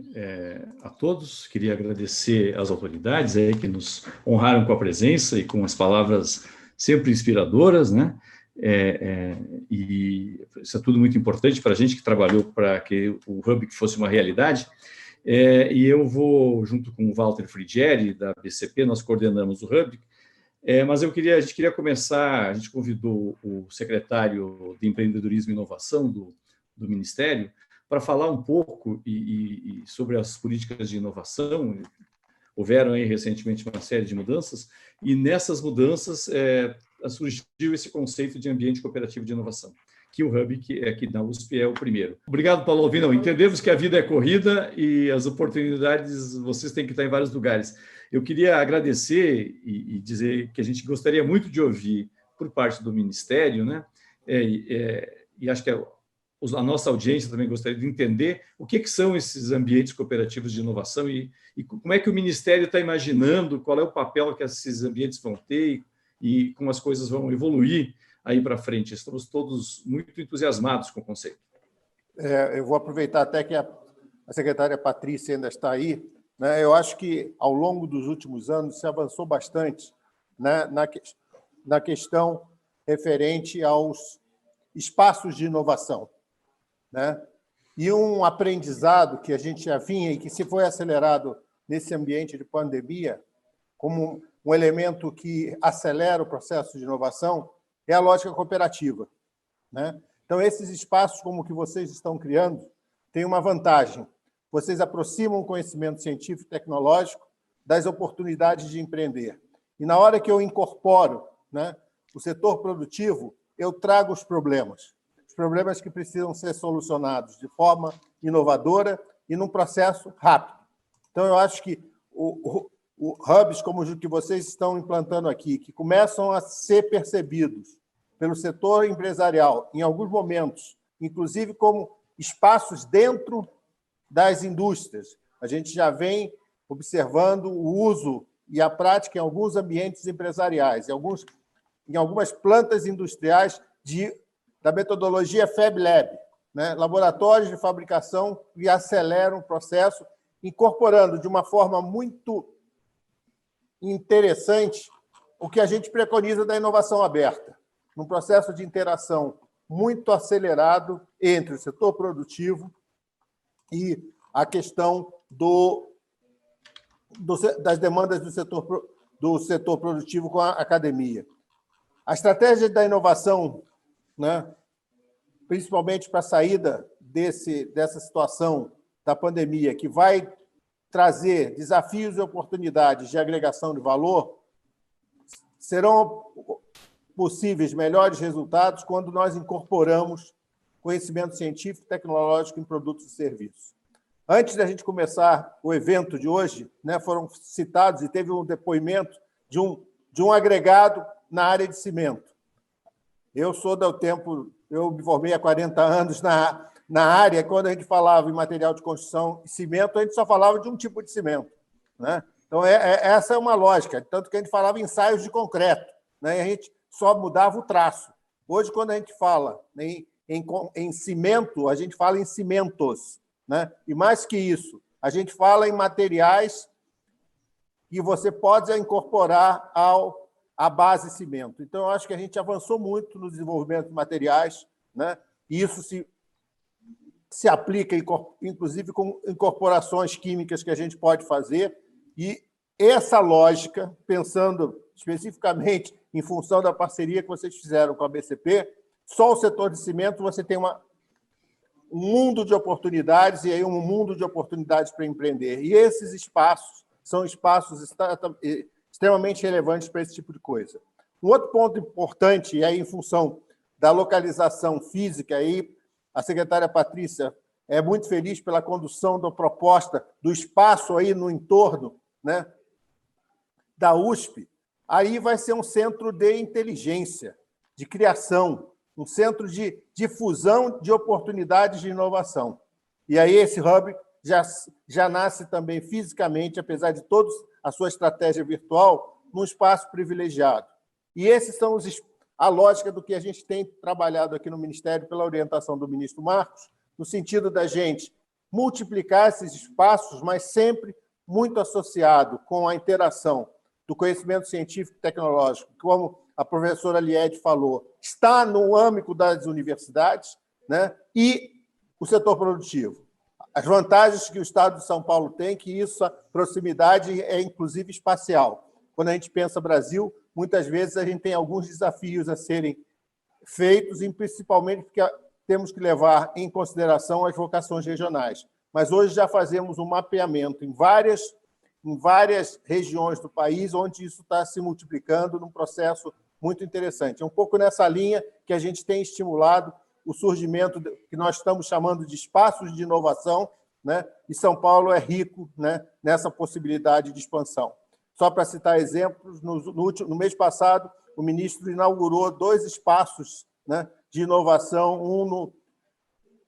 a todos. Queria agradecer às autoridades aí que nos honraram com a presença e com as palavras sempre inspiradoras, né? E isso é tudo muito importante para a gente que trabalhou para que o HUBIC fosse uma realidade. E eu vou, junto com o Walter Frigieri, da BCP, nós coordenamos o HUBIC, mas a gente queria começar, a gente convidou o secretário de Empreendedorismo e Inovação do Ministério para falar um pouco sobre as políticas de inovação. Houveram aí recentemente uma série de mudanças, e nessas mudanças surgiu esse conceito de ambiente cooperativo de inovação. que o Hub aqui da USP é o primeiro. Obrigado, Paulo Alvim. Entendemos que a vida é corrida e as oportunidades, vocês têm que estar em vários lugares. Eu queria agradecer e dizer que a gente gostaria muito de ouvir por parte do Ministério, né? E acho que a nossa audiência também gostaria de entender o que são esses ambientes cooperativos de inovação e como é que o Ministério está imaginando, qual é o papel que esses ambientes vão ter e como as coisas vão evoluir aí para frente. Estamos todos muito entusiasmados com o conceito. Eu vou aproveitar até que a secretária Patrícia ainda está aí, né? Eu acho que, ao longo dos últimos anos, se avançou bastante, né, na questão referente aos espaços de inovação, né? E um aprendizado que a gente já vinha e que se foi acelerado nesse ambiente de pandemia, como um elemento que acelera o processo de inovação, é a lógica cooperativa, né? Então, esses espaços como o que vocês estão criando têm uma vantagem. Vocês aproximam o conhecimento científico e tecnológico das oportunidades de empreender. E, na hora que eu incorporo, né, o setor produtivo, eu trago os problemas que precisam ser solucionados de forma inovadora e num processo rápido. Então, eu acho que hubs como o que vocês estão implantando aqui, que começam a ser percebidos pelo setor empresarial, em alguns momentos, inclusive como espaços dentro das indústrias. A gente já vem observando o uso e a prática em alguns ambientes empresariais, em algumas plantas industriais da metodologia Fab Lab, né? Laboratórios de fabricação que aceleram o processo, incorporando de uma forma muito interessante o que a gente preconiza da inovação aberta, num processo de interação muito acelerado entre o setor produtivo e a questão das demandas do setor produtivo com a academia. A estratégia da inovação, né, principalmente para a saída dessa situação da pandemia, que vai trazer desafios e oportunidades de agregação de valor, serão possíveis melhores resultados quando nós incorporamos conhecimento científico e tecnológico em produtos e serviços. Antes da gente começar o evento de hoje, né, foram citados e teve um depoimento de um agregado na área de cimento. Eu sou do tempo, eu me formei há 40 anos na área, quando a gente falava em material de construção e cimento, a gente só falava de um tipo de cimento, né? Então, essa é uma lógica, tanto que a gente falava em ensaios de concreto, né? E a gente só mudava o traço. Hoje, quando a gente fala em cimento, a gente fala em cimentos, né? E mais que isso, a gente fala em materiais que você pode incorporar à base cimento. Então, eu acho que a gente avançou muito no desenvolvimento de materiais, né? E isso se aplica, inclusive, com incorporações químicas que a gente pode fazer. E essa lógica, pensando especificamente em função da parceria que vocês fizeram com a BCP, só o setor de cimento você tem um mundo de oportunidades, e aí um mundo de oportunidades para empreender. E esses espaços são espaços extremamente relevantes para esse tipo de coisa. Um outro ponto importante, e aí em função da localização física, aí a secretária Patrícia é muito feliz pela condução da proposta do espaço aí no entorno, né, da USP. Aí vai ser um centro de inteligência, de criação, um centro de difusão de oportunidades de inovação. E aí esse hub já nasce também fisicamente, apesar de toda a sua estratégia virtual, num espaço privilegiado. E esses são a lógica do que a gente tem trabalhado aqui no Ministério, pela orientação do ministro Marcos, no sentido da gente multiplicar esses espaços, mas sempre muito associado com a interação do conhecimento científico e tecnológico, como a professora Liede falou, está no âmbito das universidades, né, e o setor produtivo. As vantagens que o Estado de São Paulo tem, que isso, a proximidade é, inclusive, espacial. Quando a gente pensa Brasil, muitas vezes a gente tem alguns desafios a serem feitos, e principalmente porque temos que levar em consideração as vocações regionais. Mas hoje já fazemos um mapeamento em várias regiões do país, onde isso está se multiplicando num processo muito interessante. É um pouco nessa linha que a gente tem estimulado o surgimento que nós estamos chamando de espaços de inovação, né? E São Paulo é rico, né, nessa possibilidade de expansão. Só para citar exemplos, no mês passado, o ministro inaugurou 2 espaços, né, de inovação, um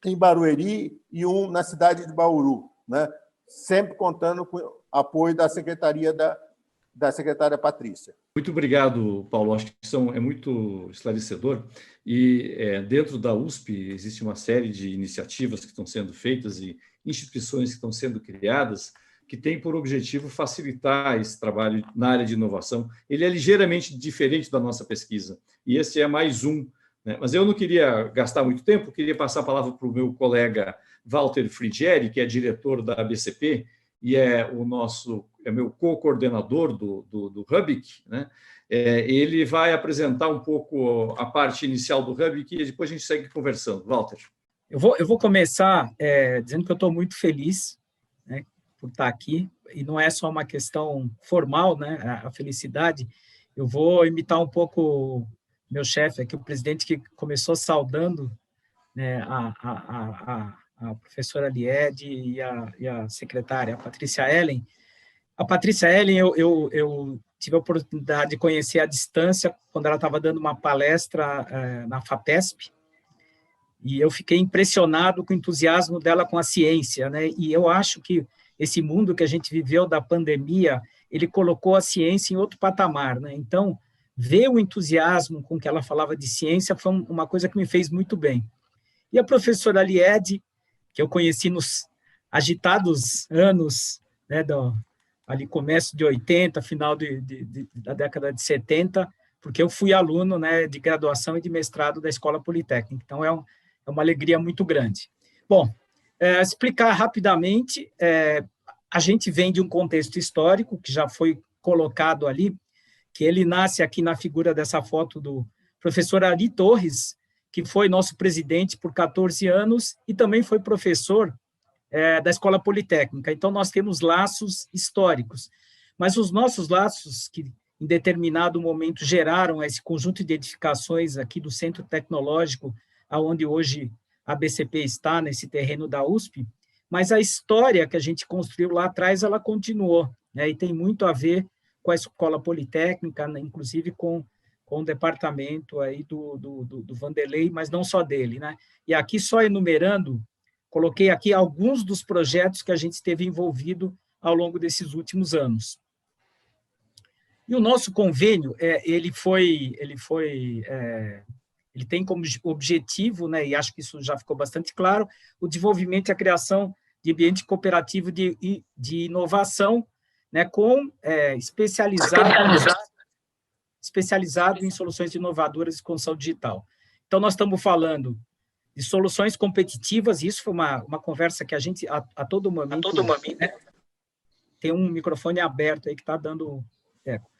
em Barueri e um na cidade de Bauru, né, sempre contando com o apoio da da secretária Patrícia. Muito obrigado, Paulo. Acho que é muito esclarecedor. E dentro da USP existe uma série de iniciativas que estão sendo feitas e instituições que estão sendo criadas que têm por objetivo facilitar esse trabalho na área de inovação. Ele é ligeiramente diferente da nossa pesquisa, e esse é mais um, né? Mas eu não queria gastar muito tempo, queria passar a palavra para o meu colega Walter Frigieri, que é diretor da ABCP e é meu co-coordenador do Rubic, né? Ele vai apresentar um pouco a parte inicial do Rubic e depois a gente segue conversando. Walter. Eu vou começar dizendo que eu estou muito feliz, né, por estar aqui, e não é só uma questão formal, né, a felicidade. Eu vou imitar um pouco meu chefe aqui, o presidente, que começou saudando, né, a professora Lied e a secretária, a Patrícia Ellen. A Patrícia Ellen, eu tive a oportunidade de conhecer à distância, quando ela estava dando uma palestra na FAPESP, e eu fiquei impressionado com o entusiasmo dela com a ciência, né? E eu acho que esse mundo que a gente viveu da pandemia, ele colocou a ciência em outro patamar, né? Então, ver o entusiasmo com que ela falava de ciência foi uma coisa que me fez muito bem. E a professora Lied, que eu conheci nos agitados anos, né, ali começo de 80, final da década de 70, porque eu fui aluno, né, de graduação e de mestrado da Escola Politécnica. Então, é uma alegria muito grande. Bom, explicar rapidamente, a gente vem de um contexto histórico, que já foi colocado ali, que ele nasce aqui na figura dessa foto do professor Ari Torres, que foi nosso presidente por 14 anos e também foi professor da Escola Politécnica. Então, nós temos laços históricos, mas os nossos laços, que em determinado momento geraram esse conjunto de edificações aqui do Centro Tecnológico, onde hoje a BCP está, nesse terreno da USP, mas a história que a gente construiu lá atrás, ela continuou, né, e tem muito a ver com a Escola Politécnica, né, inclusive com o departamento aí do Vanderlei, mas não só dele, né? E aqui, só enumerando, coloquei aqui alguns dos projetos que a gente esteve envolvido ao longo desses últimos anos. E o nosso convênio, ele tem como objetivo, né, e acho que isso já ficou bastante claro, o desenvolvimento e a criação de ambiente cooperativo de inovação, né, especializado em soluções inovadoras de construção digital. Então, nós estamos falando de soluções competitivas, e isso foi uma conversa que a gente, a todo momento, né, tem um microfone aberto aí que está dando eco.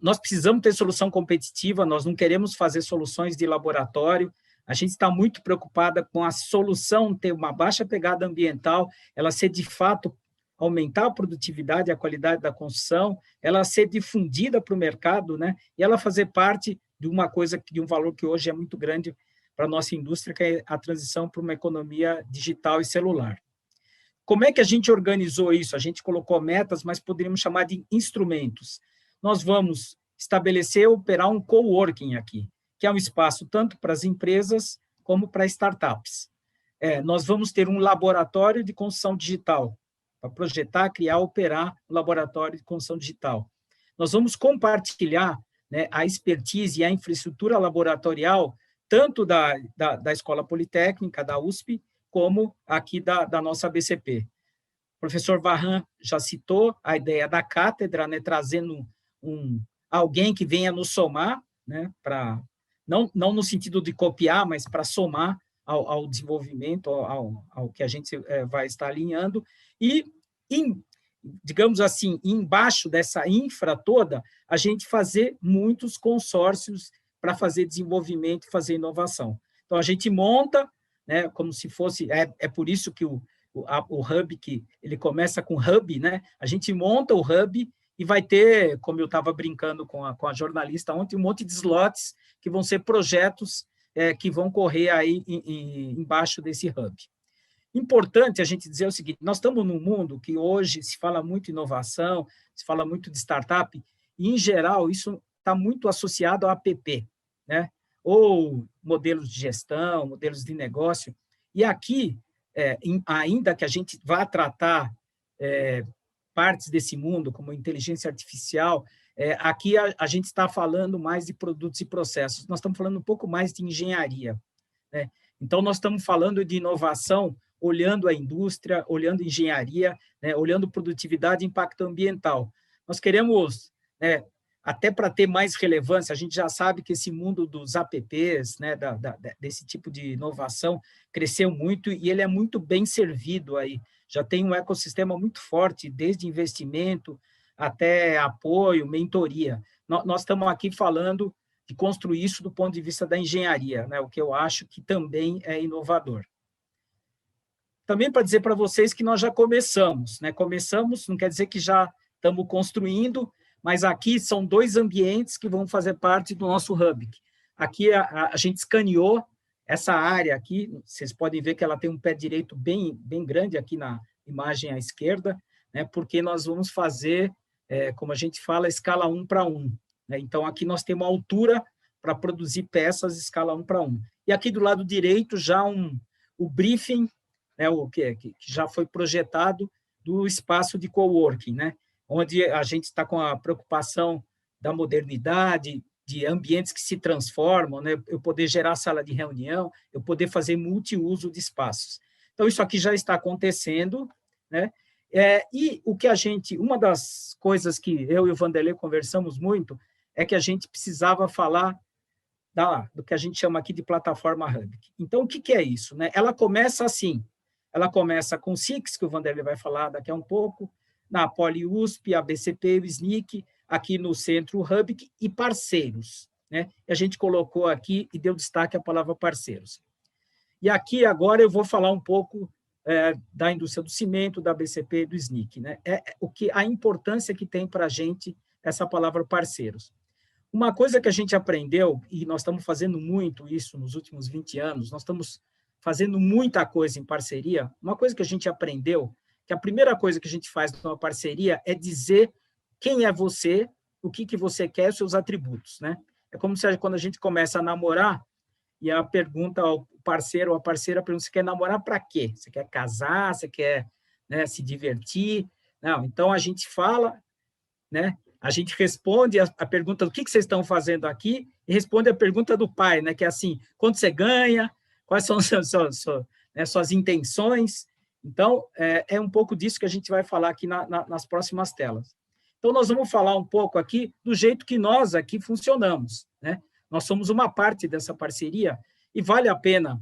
Nós precisamos ter solução competitiva, nós não queremos fazer soluções de laboratório, a gente está muito preocupada com a solução ter uma baixa pegada ambiental, ela ser, de fato, aumentar a produtividade e a qualidade da construção, ela ser difundida para o mercado, né, e ela fazer parte de uma coisa, de um valor que hoje é muito grande para a nossa indústria, que é a transição para uma economia digital e celular. Como é que a gente organizou isso? A gente colocou metas, mas poderíamos chamar de instrumentos. Nós vamos estabelecer e operar um coworking aqui, que é um espaço tanto para as empresas como para startups. Nós vamos ter um laboratório de construção digital, para projetar, criar, operar um laboratório de construção digital. Nós vamos compartilhar, né, a expertise e a infraestrutura laboratorial, tanto da Escola Politécnica, da USP, como aqui da nossa BCP. O professor Varran já citou a ideia da cátedra, né, trazendo alguém que venha nos somar, né, não no sentido de copiar, mas para somar ao desenvolvimento, ao que a gente vai estar alinhando, e, digamos assim, embaixo dessa infra toda, a gente fazer muitos consórcios para fazer desenvolvimento e fazer inovação. Então, a gente monta, né, como se fosse, por isso que o Rubic, ele começa com hub, né? A gente monta o hub e vai ter, como eu estava brincando com a jornalista ontem, um monte de slots que vão ser projetos que vão correr aí embaixo desse hub. Importante a gente dizer o seguinte, nós estamos num mundo que hoje se fala muito em inovação, se fala muito de startup, e, em geral, isso está muito associado ao APP, né? Ou modelos de gestão, modelos de negócio. E aqui, ainda que a gente vá tratar partes desse mundo, como inteligência artificial, aqui a gente está falando mais de produtos e processos, nós estamos falando um pouco mais de engenharia, né? Então, nós estamos falando de inovação, olhando a indústria, olhando engenharia, né, olhando produtividade e impacto ambiental. Nós queremos, né, até para ter mais relevância, a gente já sabe que esse mundo dos APPs, né, desse tipo de inovação, cresceu muito e ele é muito bem servido aí. Já tem um ecossistema muito forte, desde investimento até apoio, mentoria. Nós estamos aqui falando de construir isso do ponto de vista da engenharia, né, o que eu acho que também é inovador. Também para dizer para vocês que nós já começamos, né? Começamos, não quer dizer que já estamos construindo, mas aqui são 2 ambientes que vão fazer parte do nosso hub. Aqui a gente escaneou essa área aqui, vocês podem ver que ela tem um pé direito bem grande aqui na imagem à esquerda, né? Porque nós vamos fazer, como a gente fala, escala 1:1. Né? Então, aqui nós temos uma altura para produzir peças escala 1:1. E aqui do lado direito já o briefing, né, o que já foi projetado do espaço de coworking, né, onde a gente está com a preocupação da modernidade, de ambientes que se transformam, né, eu poder gerar sala de reunião, eu poder fazer multiuso de espaços. Então, isso aqui já está acontecendo, né, e o que uma das coisas que eu e o Vanderlei conversamos muito é que a gente precisava falar do que a gente chama aqui de plataforma hub. Então, o que é isso? Né? Ela começa assim, ela começa com o SIX, que o Vanderlei vai falar daqui a um pouco, na Poli USP, a BCP, o SNIC, aqui no centro, o Hub, e parceiros. Né? E a gente colocou aqui e deu destaque à palavra parceiros. E aqui, agora, eu vou falar um pouco da indústria do cimento, da BCP e do SNIC. Né? A importância que tem para a gente essa palavra parceiros. Uma coisa que a gente aprendeu, e nós estamos fazendo muito isso nos últimos 20 anos, nós estamos fazendo muita coisa em parceria, uma coisa que a gente aprendeu, que a primeira coisa que a gente faz numa parceria é dizer quem é você, o que você quer, os seus atributos. Né? É como se quando a gente começa a namorar, e a pergunta ao parceiro ou à parceira, pergunta, você quer namorar para quê? Você quer casar? Você quer, né, se divertir? Não, então a gente fala, né? A gente responde a pergunta do que vocês estão fazendo aqui e responde a pergunta do pai, né? Que é assim, quanto você ganha, quais são suas intenções. Então, é um pouco disso que a gente vai falar aqui nas próximas telas. Então, nós vamos falar um pouco aqui do jeito que nós aqui funcionamos. Né? Nós somos uma parte dessa parceria e vale a pena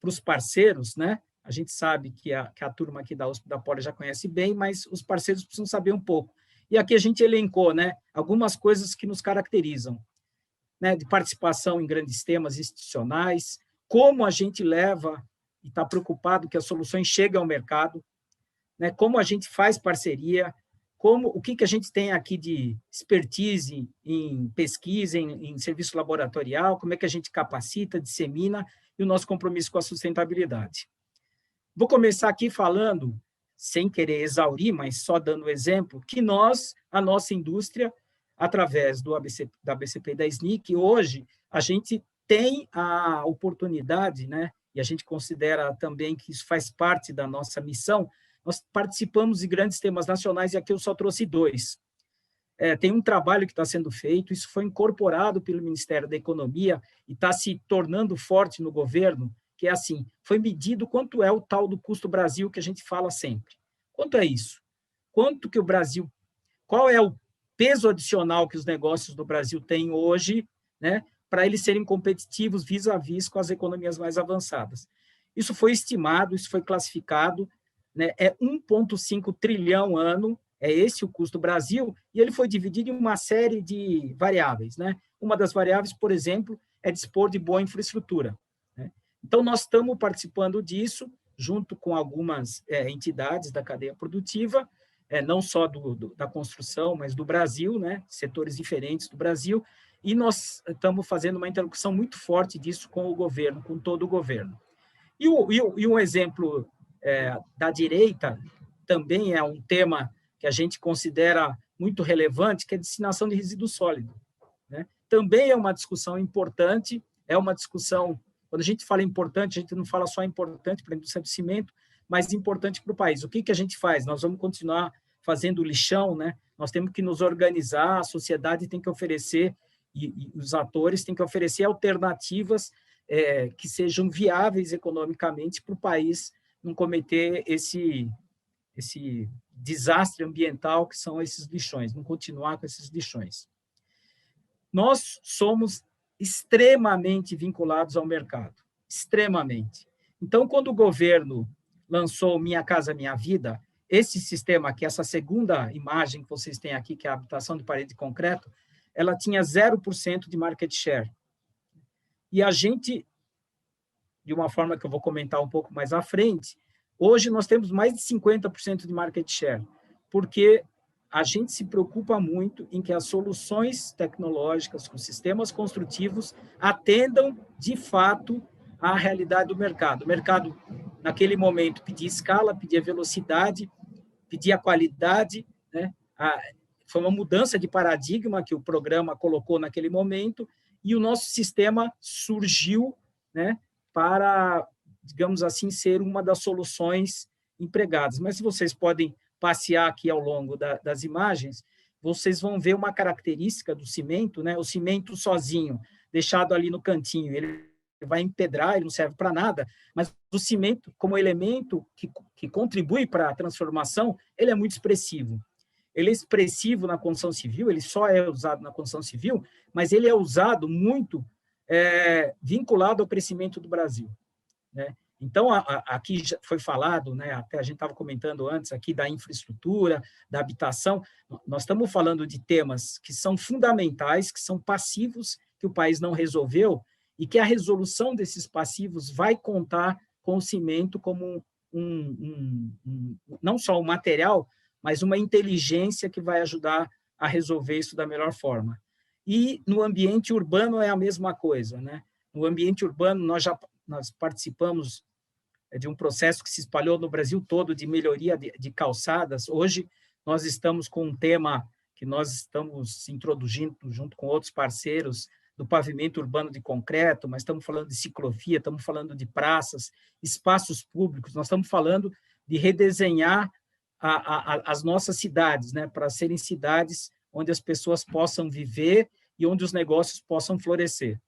para os parceiros, né? A gente sabe que a turma aqui da USP da Poli já conhece bem, mas os parceiros precisam saber um pouco. E aqui a gente elencou, né, algumas coisas que nos caracterizam, né, de participação em grandes temas institucionais, como a gente leva e está preocupado que as soluções cheguem ao mercado, né, como a gente faz parceria, o que a gente tem aqui de expertise em pesquisa, em serviço laboratorial, como é que a gente capacita, dissemina, e o nosso compromisso com a sustentabilidade. Vou começar aqui falando, sem querer exaurir, mas só dando exemplo, que a nossa indústria, através da BCP e da SNIC, hoje a gente tem a oportunidade, né, e a gente considera também que isso faz parte da nossa missão, nós participamos de grandes temas nacionais, e aqui eu só trouxe 2. Tem um trabalho que está sendo feito, isso foi incorporado pelo Ministério da Economia e está se tornando forte no governo, que é assim, foi medido quanto é o tal do custo Brasil que a gente fala sempre. Quanto é isso? Quanto que o Brasil, qual é o peso adicional que os negócios do Brasil têm hoje, né, para eles serem competitivos vis-à-vis com as economias mais avançadas? Isso foi estimado, isso foi classificado, né, é 1,5 trilhão ano, é esse o custo Brasil, e ele foi dividido em uma série de variáveis. Né? Uma das variáveis, por exemplo, é dispor de boa infraestrutura. Né? Então, nós estamos participando disso, junto com algumas entidades da cadeia produtiva, não só da construção, mas do Brasil, né? Setores diferentes do Brasil, e nós estamos fazendo uma interlocução muito forte disso com o governo, com todo o governo. E um exemplo da direita também é um tema que a gente considera muito relevante, que é a destinação de resíduo sólido, né? Também é uma discussão importante, é uma discussão, quando a gente fala importante, a gente não fala só importante para a indústria do cimento, mas importante para o país. O que a gente faz? Nós vamos continuar fazendo lixão, né? Nós temos que nos organizar, a sociedade tem que oferecer, e os atores têm que oferecer alternativas que sejam viáveis economicamente para o país não cometer esse desastre ambiental que são esses lixões, não continuar com esses lixões. Nós somos extremamente vinculados ao mercado, extremamente. Então, quando o governo lançou Minha Casa Minha Vida, esse sistema aqui, essa segunda imagem que vocês têm aqui, que é a habitação de parede de concreto, ela tinha 0% de market share. E a gente, de uma forma que eu vou comentar um pouco mais à frente, hoje nós temos mais de 50% de market share, porque a gente se preocupa muito em que as soluções tecnológicas, os sistemas construtivos, atendam, de fato, à realidade do mercado. O mercado, naquele momento, pedia escala, pedia velocidade, pedia qualidade, né? Foi uma mudança de paradigma que o programa colocou naquele momento, e o nosso sistema surgiu, né, para, digamos assim, ser uma das soluções empregadas. Mas se vocês podem passear aqui ao longo das imagens, vocês vão ver uma característica do cimento, né? O cimento sozinho, deixado ali no cantinho, ele vai empedrar, ele não serve para nada, mas o cimento, como elemento que contribui para a transformação, ele é muito expressivo. Ele é expressivo na construção civil, ele só é usado na construção civil, mas ele é usado muito vinculado ao crescimento do Brasil, né? Então, aqui já foi falado, né, até a gente estava comentando antes aqui da infraestrutura, da habitação, nós estamos falando de temas que são fundamentais, que são passivos, que o país não resolveu, e que a resolução desses passivos vai contar com o cimento como não só um material, mas uma inteligência que vai ajudar a resolver isso da melhor forma. E no ambiente urbano é a mesma coisa, né? No ambiente urbano, nós participamos de um processo que se espalhou no Brasil todo de melhoria de calçadas. Hoje, nós estamos com um tema que nós estamos introduzindo junto com outros parceiros do pavimento urbano de concreto, mas estamos falando de ciclovia, estamos falando de praças, espaços públicos, nós estamos falando de redesenhar as nossas cidades, né, para serem cidades onde as pessoas possam viver e onde os negócios possam florescer.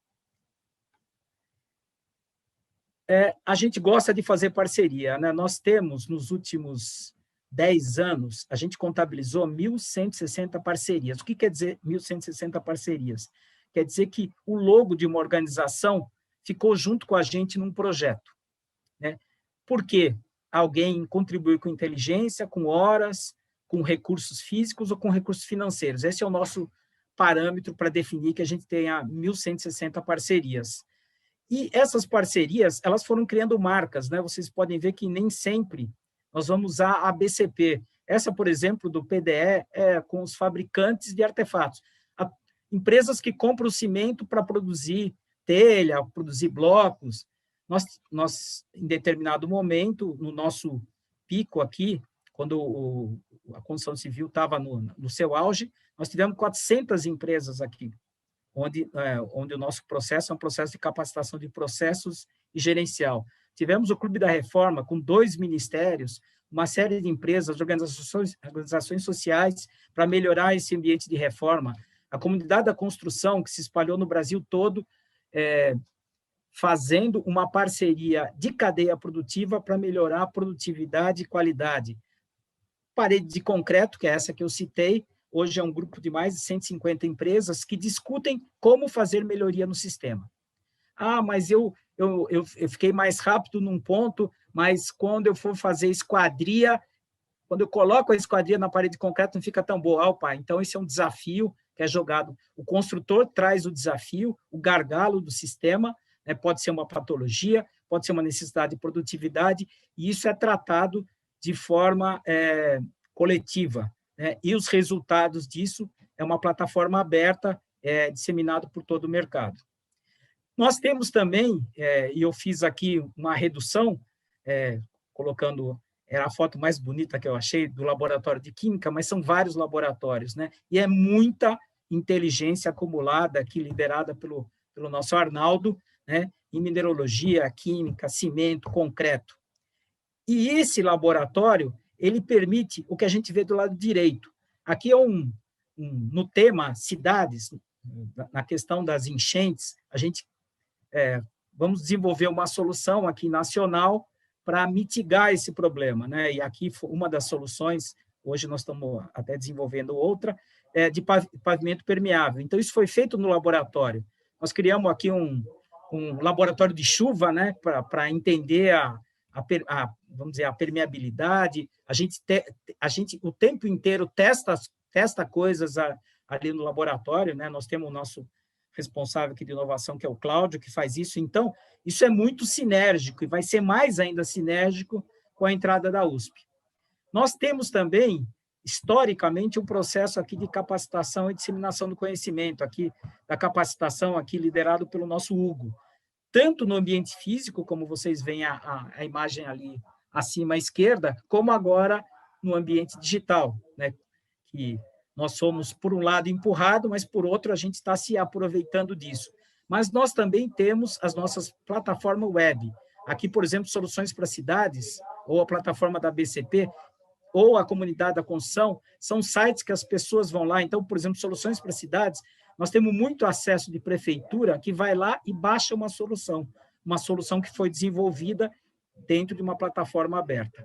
A gente gosta de fazer parceria, né? Nós temos, nos últimos 10 anos, a gente contabilizou 1.160 parcerias. O que quer dizer 1.160 parcerias? Quer dizer que o logo de uma organização ficou junto com a gente num projeto, né? Por quê? Alguém contribuiu com inteligência, com horas, com recursos físicos ou com recursos financeiros. Esse é o nosso parâmetro para definir que a gente tenha 1.160 parcerias. E essas parcerias, elas foram criando marcas, né? Vocês podem ver que nem sempre nós vamos usar a BCP. Essa, por exemplo, do PDE, é com os fabricantes de artefatos. Empresas que compram cimento para produzir telha, produzir blocos. Nós, em determinado momento, no nosso pico aqui, quando a construção civil estava no seu auge, nós tivemos 400 empresas aqui, onde o nosso processo é um processo de capacitação de processos e gerencial. Tivemos o Clube da Reforma, com 2 ministérios, uma série de empresas, organizações sociais, para melhorar esse ambiente de reforma. A comunidade da construção, que se espalhou no Brasil todo, fazendo uma parceria de cadeia produtiva para melhorar a produtividade e qualidade. Parede de concreto, que é essa que eu citei, hoje é um grupo de mais de 150 empresas que discutem como fazer melhoria no sistema. Mas eu fiquei mais rápido num ponto, mas quando eu for fazer esquadria, quando eu coloco a esquadria na parede de concreto, não fica tão boa. Então esse é um desafio que é jogado. O construtor traz o desafio, o gargalo do sistema, né? Pode ser uma patologia, pode ser uma necessidade de produtividade, e isso é tratado de forma coletiva, né? E os resultados disso é uma plataforma aberta disseminado por todo o mercado. Nós temos também, e eu fiz aqui uma redução, colocando, era a foto mais bonita que eu achei, do laboratório de química, mas são vários laboratórios, né? E é muita inteligência acumulada aqui, liderada pelo nosso Arnaldo, né? Em mineralogia, química, cimento, concreto. E esse laboratório, ele permite o que a gente vê do lado direito. Aqui é no tema cidades, na questão das enchentes, a gente vamos desenvolver uma solução aqui nacional para mitigar esse problema, né? E aqui uma das soluções, hoje nós estamos até desenvolvendo outra, de pavimento permeável. Então, isso foi feito no laboratório. Nós criamos aqui um laboratório de chuva, né? Para entender vamos dizer, a permeabilidade. A gente o tempo inteiro testa coisas ali no laboratório, né? Nós temos o nosso responsável aqui de inovação, que é o Cláudio, que faz isso. Então, isso é muito sinérgico e vai ser mais ainda sinérgico com a entrada da USP. Nós temos também, historicamente, um processo aqui de capacitação e disseminação do conhecimento, aqui da capacitação aqui liderado pelo nosso Hugo, tanto no ambiente físico, como vocês veem a imagem ali acima à esquerda, como agora no ambiente digital, né? Que nós somos, por um lado, empurrado, mas, por outro, a gente está se aproveitando disso. Mas nós também temos as nossas plataformas web. Aqui, por exemplo, Soluções para Cidades, ou a plataforma da BCP, ou a Comunidade da Construção, são sites que as pessoas vão lá. Então, por exemplo, Soluções para Cidades, nós temos muito acesso de prefeitura que vai lá e baixa uma solução que foi desenvolvida dentro de uma plataforma aberta.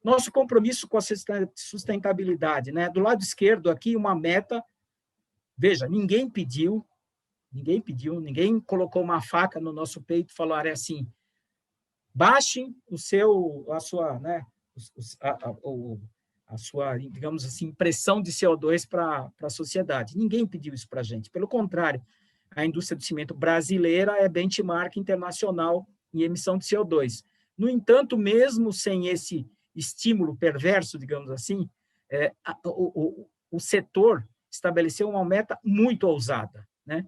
Nosso compromisso com a sustentabilidade, né? Do lado esquerdo aqui, uma meta. Veja, ninguém colocou uma faca no nosso peito e falou, é assim, baixem a sua, digamos assim, impressão de CO2 para a sociedade. Ninguém pediu isso para a gente. Pelo contrário, a indústria do cimento brasileira é benchmark internacional em emissão de CO2. No entanto, mesmo sem esse estímulo perverso, digamos assim, o setor estabeleceu uma meta muito ousada, né?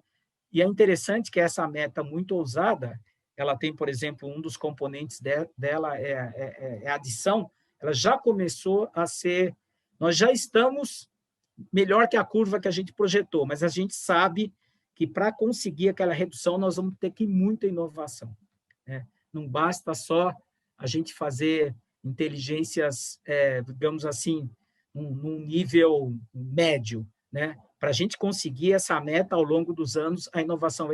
E é interessante que essa meta muito ousada, ela tem, por exemplo, um dos componentes dela é a adição, ela já começou a ser, nós já estamos melhor que a curva que a gente projetou, mas a gente sabe que para conseguir aquela redução, nós vamos ter que ir muita inovação, né? Não basta só a gente fazer inteligências, digamos assim, num nível médio, né? Para a gente conseguir essa meta ao longo dos anos, a inovação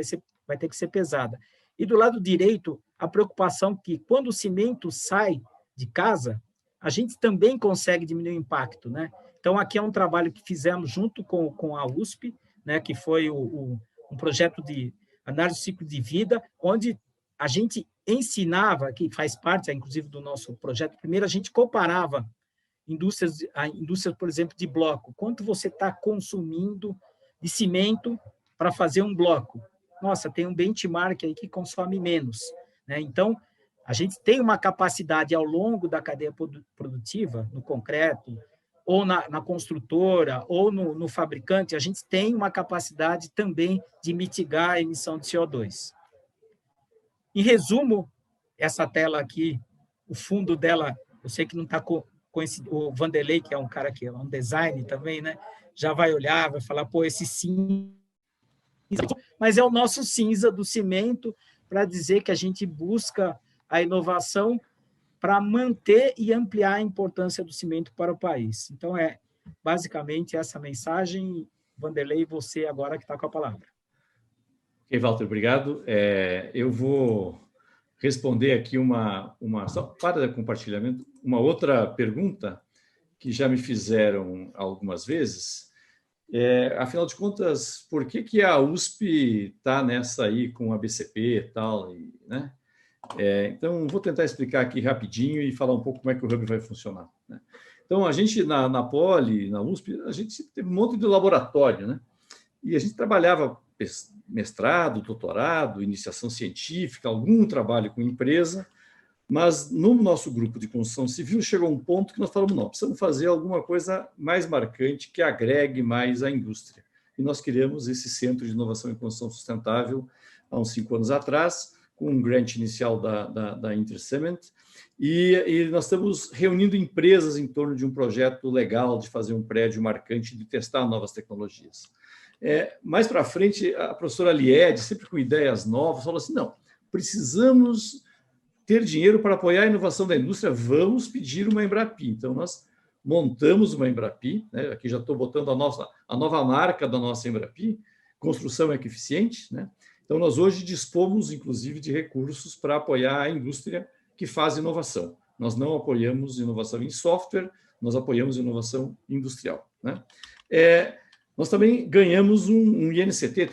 vai ter que ser pesada. E do lado direito, a preocupação que quando o cimento sai de casa, a gente também consegue diminuir o impacto, né? Então, aqui é um trabalho que fizemos junto com a USP, né? Que foi um projeto de análise do ciclo de vida, onde a gente ensinava, que faz parte, inclusive, do nosso projeto, primeiro a gente comparava a indústria, por exemplo, de bloco. Quanto você está consumindo de cimento para fazer um bloco? Nossa, tem um benchmark aí que consome menos, né? Então, a gente tem uma capacidade ao longo da cadeia produtiva, no concreto, ou na construtora, ou no fabricante, a gente tem uma capacidade também de mitigar a emissão de CO2. Em resumo, essa tela aqui, o fundo dela, eu sei que não está conhecido, o Vanderlei, que é um cara que é um design também, né? Já vai olhar, vai falar, pô, esse cinza, mas é o nosso cinza do cimento para dizer que a gente busca a inovação para manter e ampliar a importância do cimento para o país. Então, basicamente essa mensagem. Vanderlei, você agora que está com a palavra. Ok, Walter, obrigado. Eu vou responder aqui só para compartilhamento, uma outra pergunta que já me fizeram algumas vezes. Afinal de contas, por que a USP está nessa aí com a BCP e tal, né? Então, vou tentar explicar aqui rapidinho e falar um pouco como é que o Hub vai funcionar, né? Então, a gente, na Poli, na USP, a gente teve um monte de laboratório, né? E a gente trabalhava mestrado, doutorado, iniciação científica, algum trabalho com empresa, mas no nosso grupo de construção civil chegou um ponto que nós falamos, não, precisamos fazer alguma coisa mais marcante que agregue mais à indústria. e nós criamos esse Centro de Inovação e Construção Sustentável há uns 5 anos atrás, com um grant inicial da Intercement, e nós estamos reunindo empresas em torno de um projeto legal de fazer um prédio marcante, de testar novas tecnologias. Mais para frente, a professora Lied, sempre com ideias novas, falou assim, não, precisamos ter dinheiro para apoiar a inovação da indústria, vamos pedir uma Embrapi. Então, nós montamos uma Embrapi, né? Aqui já estou botando a nova marca da nossa Embrapi, construção eficiente, né? Então, nós hoje dispomos, inclusive, de recursos para apoiar a indústria que faz inovação. Nós não apoiamos inovação em software, nós apoiamos inovação industrial, né? Nós também ganhamos um INCT,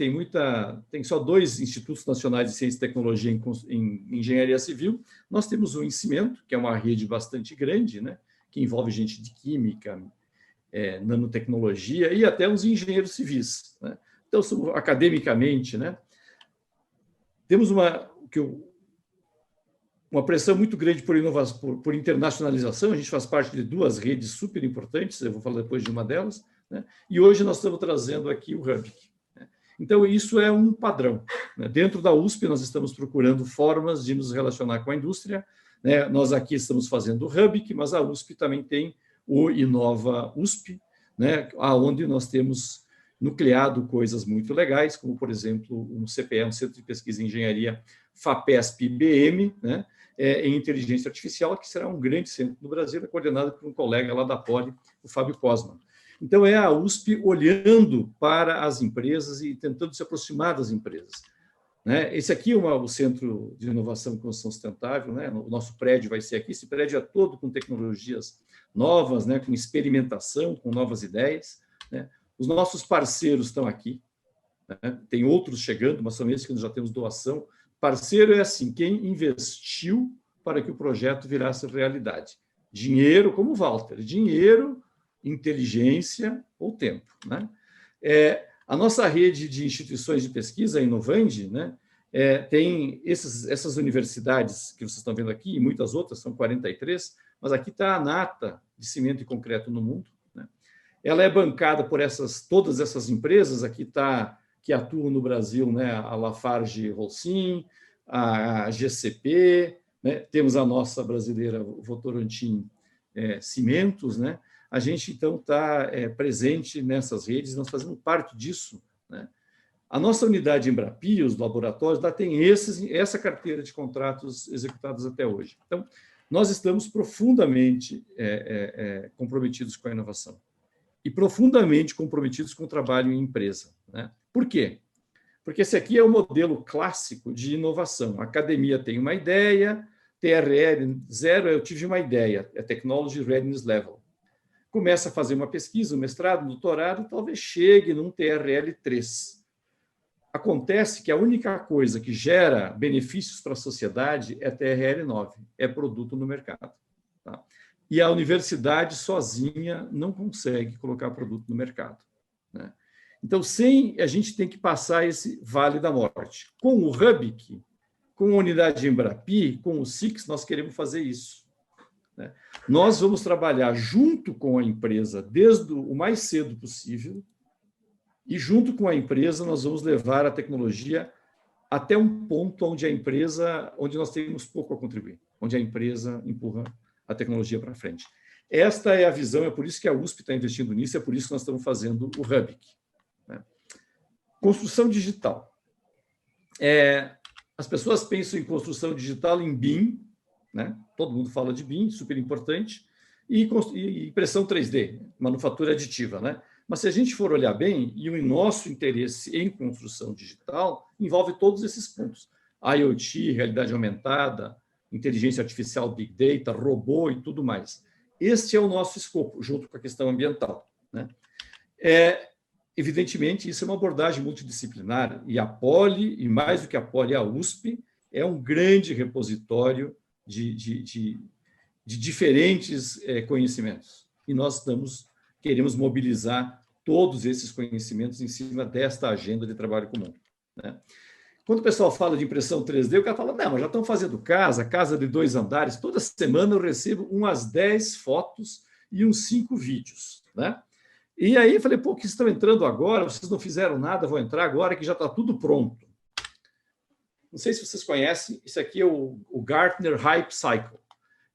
tem só 2 institutos nacionais de ciência e tecnologia em engenharia civil. Nós temos o INCIMENTO, que é uma rede bastante grande, né, que envolve gente de química, nanotecnologia e até os engenheiros civis, né? Então, academicamente, né, temos uma pressão muito grande por inovação, por internacionalização. A gente faz parte de 2 redes super importantes, eu vou falar depois de uma delas, né? E hoje nós estamos trazendo aqui o Rubic, né? Então, isso é um padrão, né? Dentro da USP, nós estamos procurando formas de nos relacionar com a indústria, né? Nós aqui estamos fazendo o Rubic, mas a USP também tem o Inova USP, né? Onde nós temos nucleado coisas muito legais, como, por exemplo, um CPE, um Centro de Pesquisa em Engenharia FAPESP-IBM, né? Em inteligência artificial, que será um grande centro no Brasil, coordenado por um colega lá da Poli, o Fábio Cosman. Então, é a USP olhando para as empresas e tentando se aproximar das empresas, né? Esse aqui é o Centro de Inovação e Construção Sustentável, né? O nosso prédio vai ser aqui. Esse prédio é todo com tecnologias novas, né? Com experimentação, com novas ideias, né? Os nossos parceiros estão aqui, né? Tem outros chegando, mas são esses que nós já temos doação. Parceiro é assim, quem investiu para que o projeto virasse realidade. Dinheiro, como o Walter, dinheiro, inteligência ou tempo, né? A nossa rede de instituições de pesquisa, a Inovandi, né, tem essas universidades que vocês estão vendo aqui, e muitas outras, são 43, mas aqui está a nata de cimento e concreto no mundo, né? Ela é bancada por todas essas empresas, aqui está, que atuam no Brasil, né, a Lafarge Holcim, a GCP, né, temos a nossa brasileira Votorantim Cimentos, né? A gente, então, está presente nessas redes, nós fazemos parte disso, né? A nossa unidade Embrapi, os laboratórios, lá tem essa carteira de contratos executados até hoje. Então, nós estamos profundamente comprometidos com a inovação e profundamente comprometidos com o trabalho em empresa, né? Por quê? Porque esse aqui é o modelo clássico de inovação. A academia tem uma ideia, TRL 0, eu tive uma ideia, é Technology Readiness Level. Começa a fazer uma pesquisa, um mestrado, um doutorado, talvez chegue num TRL 3. Acontece que a única coisa que gera benefícios para a sociedade é TRL 9, é produto no mercado, tá? E a universidade sozinha não consegue colocar produto no mercado, né? Então, a gente tem que passar esse vale da morte. Com o Rubic, com a unidade Embrapi, com o SIX, nós queremos fazer isso, né? Nós vamos trabalhar junto com a empresa desde o mais cedo possível e, junto com a empresa, nós vamos levar a tecnologia até um ponto onde nós temos pouco a contribuir, onde a empresa empurra a tecnologia para frente. Esta é a visão, é por isso que a USP está investindo nisso, é por isso que nós estamos fazendo o Rubic, né? Construção digital. As pessoas pensam em construção digital em BIM, né? Todo mundo fala de BIM, super importante, e impressão 3D, manufatura aditiva, né? Mas se a gente for olhar bem, e o nosso interesse em construção digital envolve todos esses pontos: IoT, realidade aumentada, inteligência artificial, Big Data, robô e tudo mais. Este é o nosso escopo, junto com a questão ambiental, né? Evidentemente, isso é uma abordagem multidisciplinar, e a Poli, e mais do que a Poli, a USP, é um grande repositório de diferentes conhecimentos. E nós queremos mobilizar todos esses conhecimentos em cima desta agenda de trabalho comum, né? Quando o pessoal fala de impressão 3D, o cara fala, não, mas já estão fazendo casa de 2 andares, toda semana eu recebo umas 10 fotos e uns 5 vídeos, né? E aí eu falei, pô, que vocês estão entrando agora, vocês não fizeram nada, vão entrar agora que já está tudo pronto. Não sei se vocês conhecem, isso aqui é o Gartner Hype Cycle.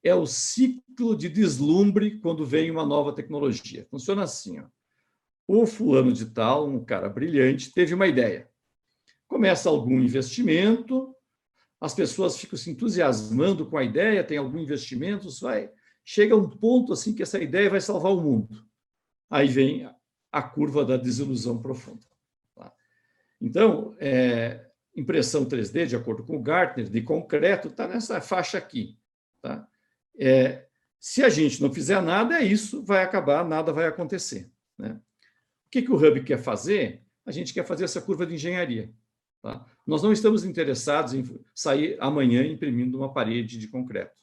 É o ciclo de deslumbre quando vem uma nova tecnologia. Funciona assim, ó. O fulano de tal, um cara brilhante, teve uma ideia. Começa algum investimento, as pessoas ficam se entusiasmando com a ideia, tem algum investimento, chega a um ponto assim que essa ideia vai salvar o mundo. Aí vem a curva da desilusão profunda. Tá? Então, impressão 3D, de acordo com o Gartner, de concreto, está nessa faixa aqui. Tá? Se a gente não fizer nada, isso vai acabar, nada vai acontecer. Né? O que o Hub quer fazer? A gente quer fazer essa curva de engenharia. Tá? Nós não estamos interessados em sair amanhã imprimindo uma parede de concreto.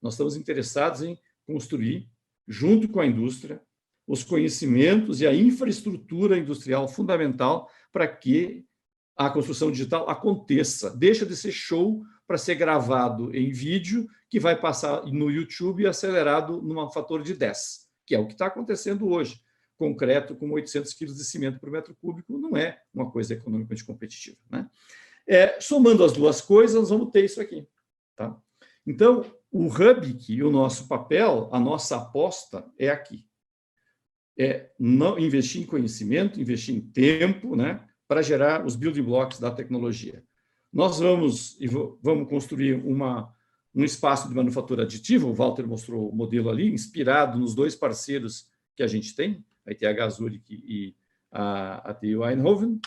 Nós estamos interessados em construir, junto com a indústria, os conhecimentos e a infraestrutura industrial fundamental para que a construção digital aconteça. Deixa de ser show para ser gravado em vídeo, que vai passar no YouTube e acelerado num fator de 10, que é o que está acontecendo hoje. Concreto com 800 quilos de cimento por metro cúbico não é uma coisa economicamente competitiva. Né? Somando as duas coisas, nós vamos ter isso aqui. Tá? Então, o Hub, o nosso papel, a nossa aposta é aqui. Não investir em conhecimento, investir em tempo, né, para gerar os building blocks da tecnologia. Nós vamos construir um espaço de manufatura aditiva, o Walter mostrou o modelo ali, inspirado nos dois parceiros que a gente tem, a ETH Zurich e a TU Eindhoven.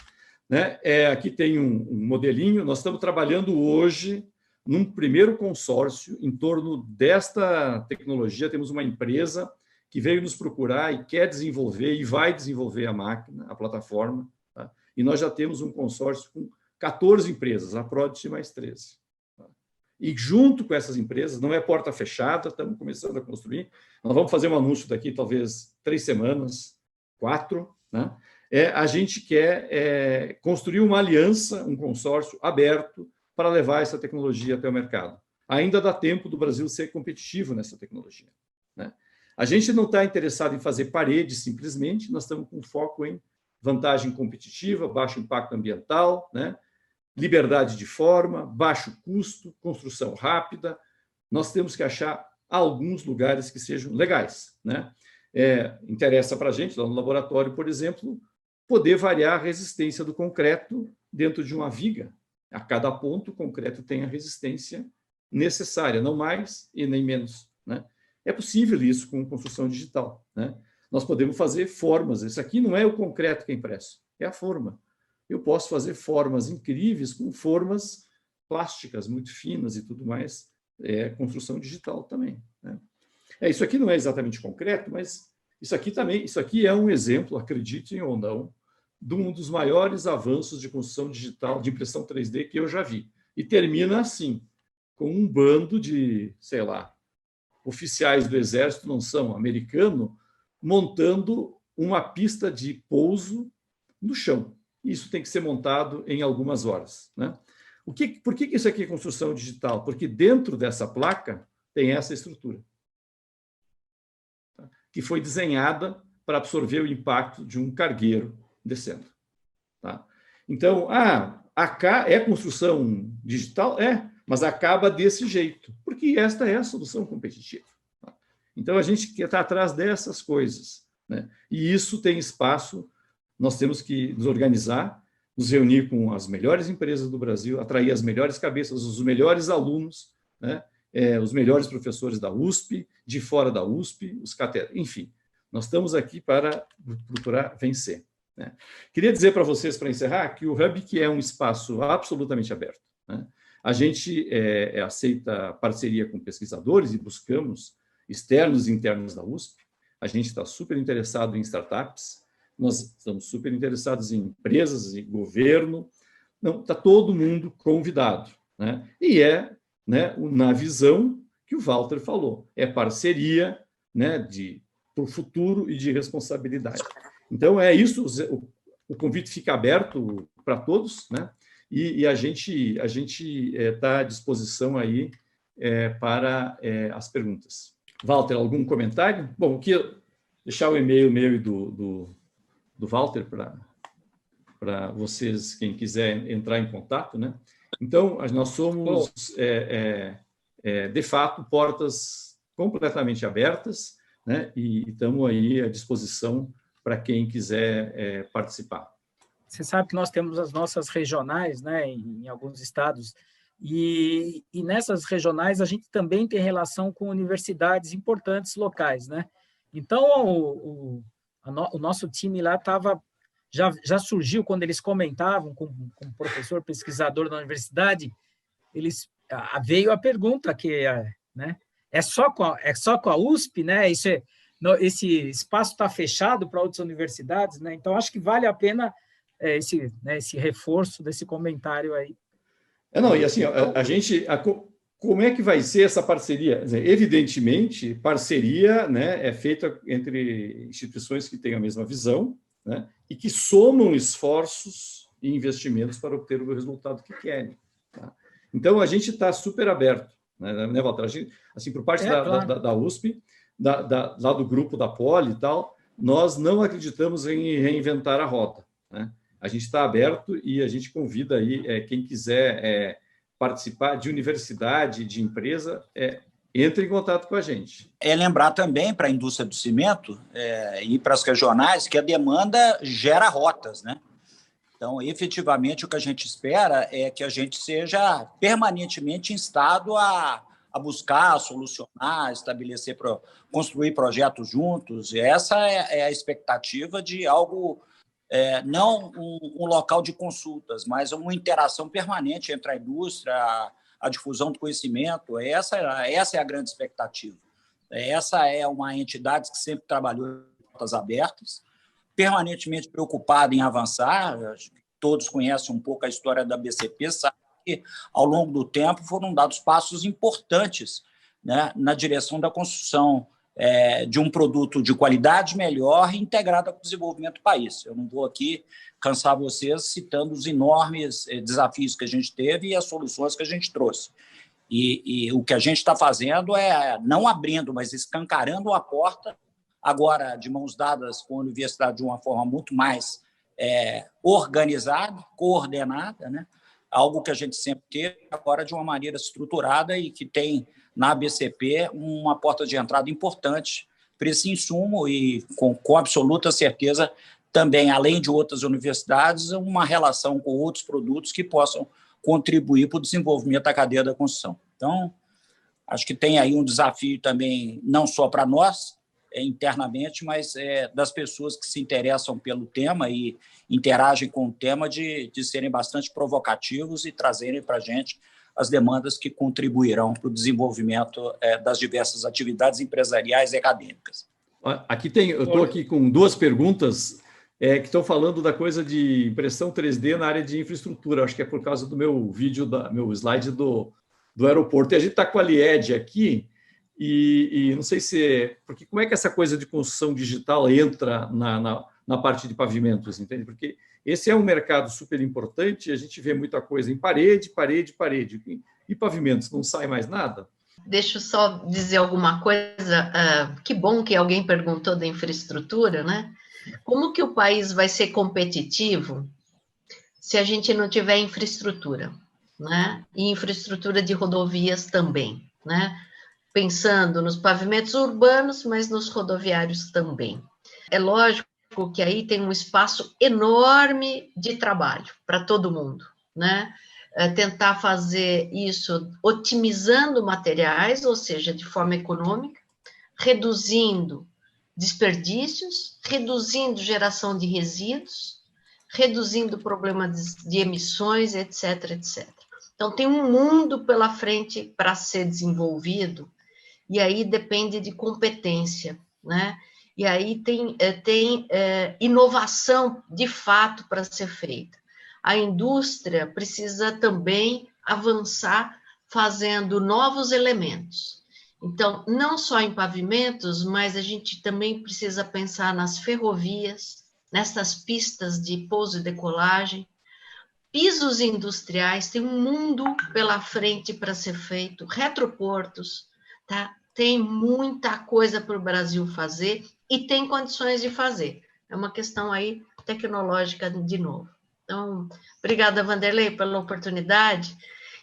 Né? Aqui tem um modelinho, nós estamos trabalhando hoje num primeiro consórcio em torno desta tecnologia, temos uma empresa que veio nos procurar e quer desenvolver e vai desenvolver a máquina, a plataforma, tá? E nós já temos um consórcio com 14 empresas, a Prodigy mais 13. Tá? E junto com essas empresas, não é porta fechada, estamos começando a construir, nós vamos fazer um anúncio daqui, talvez 3 semanas, 4, né? A gente quer construir uma aliança, um consórcio aberto para levar essa tecnologia até o mercado. Ainda dá tempo do Brasil ser competitivo nessa tecnologia, né? A gente não está interessado em fazer parede simplesmente, nós estamos com foco em vantagem competitiva, baixo impacto ambiental, né? Liberdade de forma, baixo custo, construção rápida. Nós temos que achar alguns lugares que sejam legais, né? Interessa para a gente, lá no laboratório, por exemplo, poder variar a resistência do concreto dentro de uma viga. A cada ponto, o concreto tem a resistência necessária, não mais e nem menos, né? É possível isso com construção digital, né? Nós podemos fazer formas. Isso aqui não é o concreto que é impresso, é a forma. Eu posso fazer formas incríveis com formas plásticas muito finas e tudo mais. Construção digital também, né? Isso aqui não é exatamente concreto, mas isso aqui também, isso aqui é um exemplo, acreditem ou não, de um dos maiores avanços de construção digital, de impressão 3D que eu já vi. E termina assim, com um bando de, sei lá, oficiais do Exército, não são americano, montando uma pista de pouso no chão. Isso tem que ser montado em algumas horas, né? Por que isso aqui é construção digital? Porque dentro dessa placa tem essa estrutura, tá? Que foi desenhada para absorver o impacto de um cargueiro descendo. Tá? Então, é construção digital? Mas acaba desse jeito, porque esta é a solução competitiva. Tá? Então, a gente quer estar atrás dessas coisas, né? E isso tem espaço, nós temos que nos organizar, nos reunir com as melhores empresas do Brasil, atrair as melhores cabeças, os melhores alunos, né? Os melhores professores da USP, de fora da USP, os catedráticos, enfim. Nós estamos aqui para procurar vencer, né? Queria dizer para vocês, para encerrar, que o Hub que é um espaço absolutamente aberto, né? A gente aceita parceria com pesquisadores e buscamos externos e internos da USP. A gente está super interessado em startups, nós estamos super interessados em empresas e governo. Não, está todo mundo convidado, né? E né, na visão que o Walter falou, parceria, né, para o futuro e de responsabilidade. Então, é isso, o convite fica aberto para todos, né? E a gente está à disposição aí para as perguntas. Walter, algum comentário? Bom, o que deixar o e-mail meu e do Walter para vocês, quem quiser entrar em contato, né? Então, nós somos, de fato, portas completamente abertas, né? E estamos aí à disposição para quem quiser participar. Você sabe que nós temos as nossas regionais, né, em alguns estados, e nessas regionais a gente também tem relação com universidades importantes locais, né? Então, o nosso time lá já surgiu quando eles comentavam com o professor pesquisador da universidade, veio a pergunta que, né, é só com a USP, né? Esse espaço está fechado para outras universidades, né? Então acho que vale a pena esse reforço desse comentário aí. Não, e assim, como é que vai ser essa parceria? Evidentemente, parceria, né, é feita entre instituições que têm a mesma visão, né, e que somam esforços e investimentos para obter o resultado que querem. Tá? Então, a gente está super aberto, né, Walter? Assim, por parte da USP, lá do grupo da Poli e tal, nós não acreditamos em reinventar a roda, né? A gente está aberto e a gente convida aí quem quiser participar de universidade, de empresa, entre em contato com a gente. Lembrar também para a indústria do cimento e para as regionais que a demanda gera rotas, né? Então, efetivamente, o que a gente espera é que a gente seja permanentemente instado a buscar, a solucionar, estabelecer, construir projetos juntos. E essa é a expectativa de algo, não um local de consultas, mas uma interação permanente entre a indústria, a difusão do conhecimento. Essa é a grande expectativa. Essa é uma entidade que sempre trabalhou de portas abertas, permanentemente preocupada em avançar. Todos conhecem um pouco a história da BCP, sabem que, ao longo do tempo, foram dados passos importantes, né, na direção da construção de um produto de qualidade melhor e integrado com o desenvolvimento do país. Eu não vou aqui cansar vocês citando os enormes desafios que a gente teve e as soluções que a gente trouxe. E o que a gente está fazendo é não abrindo, mas escancarando a porta, agora de mãos dadas com a universidade de uma forma muito mais organizada, coordenada, né? Algo que a gente sempre teve, agora de uma maneira estruturada e que tem na BCP uma porta de entrada importante para esse insumo e, com absoluta certeza, também, além de outras universidades, uma relação com outros produtos que possam contribuir para o desenvolvimento da cadeia da construção. Então, acho que tem aí um desafio também, não só para nós, internamente, mas das pessoas que se interessam pelo tema e interagem com o tema, de serem bastante provocativos e trazerem para a gente as demandas que contribuirão para o desenvolvimento das diversas atividades empresariais e acadêmicas. Eu estou aqui com duas perguntas que estão falando da coisa de impressão 3D na área de infraestrutura. Acho que é por causa do meu vídeo, meu slide do aeroporto. E a gente está com a Lied aqui, e não sei porque como é que essa coisa de construção digital entra na parte de pavimentos, entende? Porque esse é um mercado super importante, a gente vê muita coisa em parede. E pavimentos, não sai mais nada? Deixa eu só dizer alguma coisa. Que bom que alguém perguntou da infraestrutura, né? Como que o país vai ser competitivo se a gente não tiver infraestrutura, né? E infraestrutura de rodovias também, né? Pensando nos pavimentos urbanos, mas nos rodoviários também. É lógico que aí tem um espaço enorme de trabalho para todo mundo, né? Tentar fazer isso otimizando materiais, ou seja, de forma econômica, reduzindo desperdícios, reduzindo geração de resíduos, reduzindo o problema de emissões, etc., etc. Então, tem um mundo pela frente para ser desenvolvido, e aí depende de competência, né? E aí tem inovação, de fato, para ser feita. A indústria precisa também avançar fazendo novos elementos. Então, não só em pavimentos, mas a gente também precisa pensar nas ferrovias, nessas pistas de pouso e decolagem, pisos industriais, tem um mundo pela frente para ser feito, retroportos, tá? tem muita coisa para o Brasil fazer e tem condições de fazer. É uma questão aí tecnológica de novo. Então, obrigada, Vanderlei, pela oportunidade.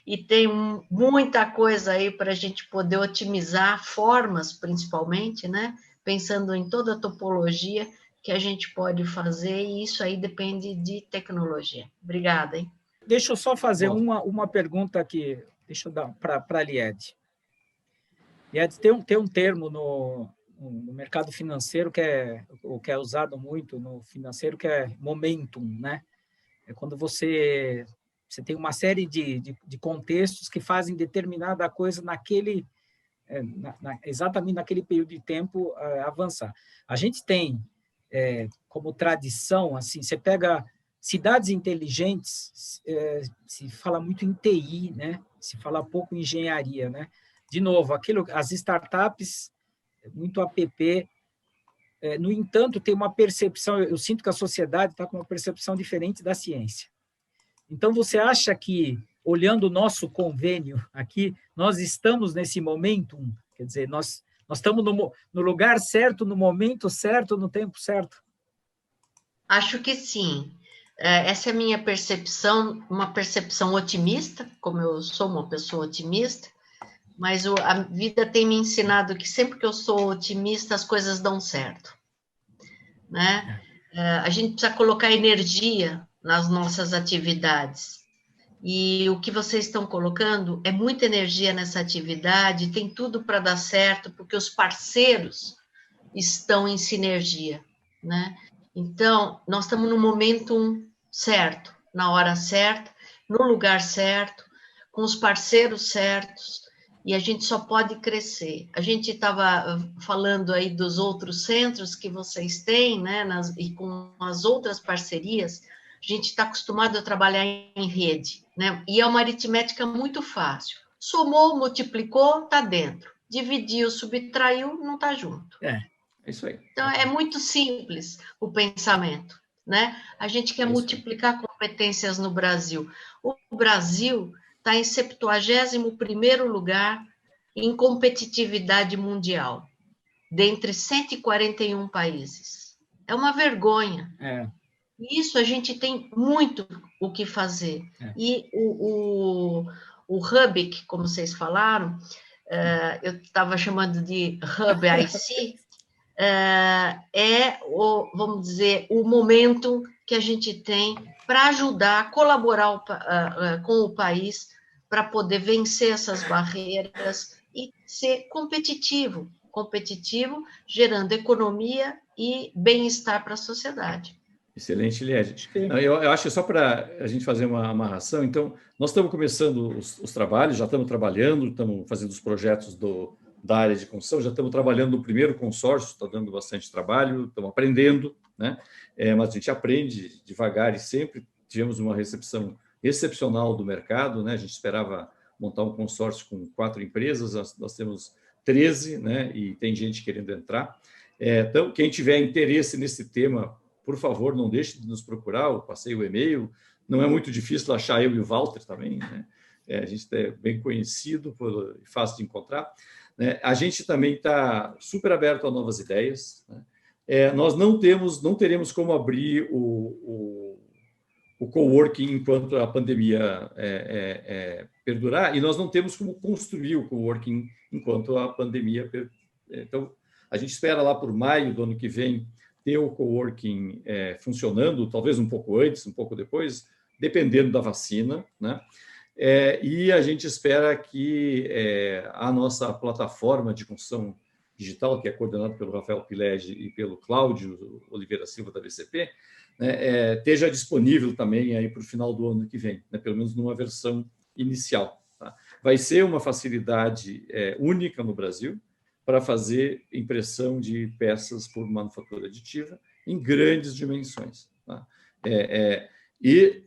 E tem muita coisa aí para a gente poder otimizar formas, principalmente, né? Pensando em toda a topologia que a gente pode fazer, e isso aí depende de tecnologia. Obrigada, hein? Deixa eu só fazer uma pergunta aqui, deixa eu dar para a Lied. Lied, tem um termo no mercado financeiro que é usado muito no financeiro, que é momentum, né? É quando você tem uma série de contextos que fazem determinada coisa naquele, exatamente naquele período de tempo avançar. A gente tem como tradição, assim, você pega cidades inteligentes, se fala muito em TI, né? Se fala pouco em engenharia, né? De novo, as startups, muito app. No entanto, tem uma percepção, eu sinto que a sociedade está com uma percepção diferente da ciência. Então, você acha que, olhando o nosso convênio aqui, nós estamos nesse momentum? Quer dizer, nós estamos no lugar certo, no momento certo, no tempo certo? Acho que sim. Essa é a minha percepção, uma percepção otimista, como eu sou uma pessoa otimista, mas a vida tem me ensinado que sempre que eu sou otimista, as coisas dão certo, né? A gente precisa colocar energia nas nossas atividades. E o que vocês estão colocando é muita energia nessa atividade, tem tudo para dar certo, porque os parceiros estão em sinergia, né? Então, nós estamos no momento certo, na hora certa, no lugar certo, com os parceiros certos, e a gente só pode crescer. A gente estava falando aí dos outros centros que vocês têm, né, e com as outras parcerias, a gente está acostumado a trabalhar em rede, né, e é uma aritmética muito fácil. Somou, multiplicou, está dentro. Dividiu, subtraiu, não está junto. É isso aí. Então, é muito simples o pensamento, né? A gente quer multiplicar competências no Brasil. O Brasil está em 71º lugar em competitividade mundial, dentre 141 países. É uma vergonha. Isso a gente tem muito o que fazer. E o Hub, como vocês falaram, eu estava chamando de Hub IC, vamos dizer, o momento que a gente tem para ajudar, colaborar com o país para poder vencer essas barreiras e ser competitivo, gerando economia e bem-estar para a sociedade. Excelente, Lied. Eu acho que só para a gente fazer uma amarração, então, nós estamos começando os trabalhos, já estamos trabalhando, estamos fazendo os projetos da área de construção, já estamos trabalhando no primeiro consórcio, está dando bastante trabalho, estamos aprendendo, né? Mas a gente aprende devagar e sempre tivemos uma recepção excepcional do mercado, né? A gente esperava montar um consórcio com 4 empresas, nós temos 13, né? E tem gente querendo entrar. Então, quem tiver interesse nesse tema, por favor, não deixe de nos procurar, eu passei o e-mail, não é muito difícil achar eu e o Walter também, né? A gente é bem conhecido, fácil de encontrar. A gente também está super aberto a novas ideias, né? Nós não teremos como abrir o coworking enquanto a pandemia perdurar, e nós não temos como construir o coworking enquanto a pandemia então, a gente espera lá por maio do ano que vem ter o coworking funcionando, talvez um pouco antes, um pouco depois, dependendo da vacina, né? E a gente espera que a nossa plataforma de construção digital, que é coordenada pelo Rafael Pilege e pelo Cláudio Oliveira Silva, da BCP, né, esteja disponível também aí para o final do ano que vem, né, pelo menos numa versão inicial. Tá? Vai ser uma facilidade única no Brasil para fazer impressão de peças por manufatura aditiva em grandes dimensões. Tá? E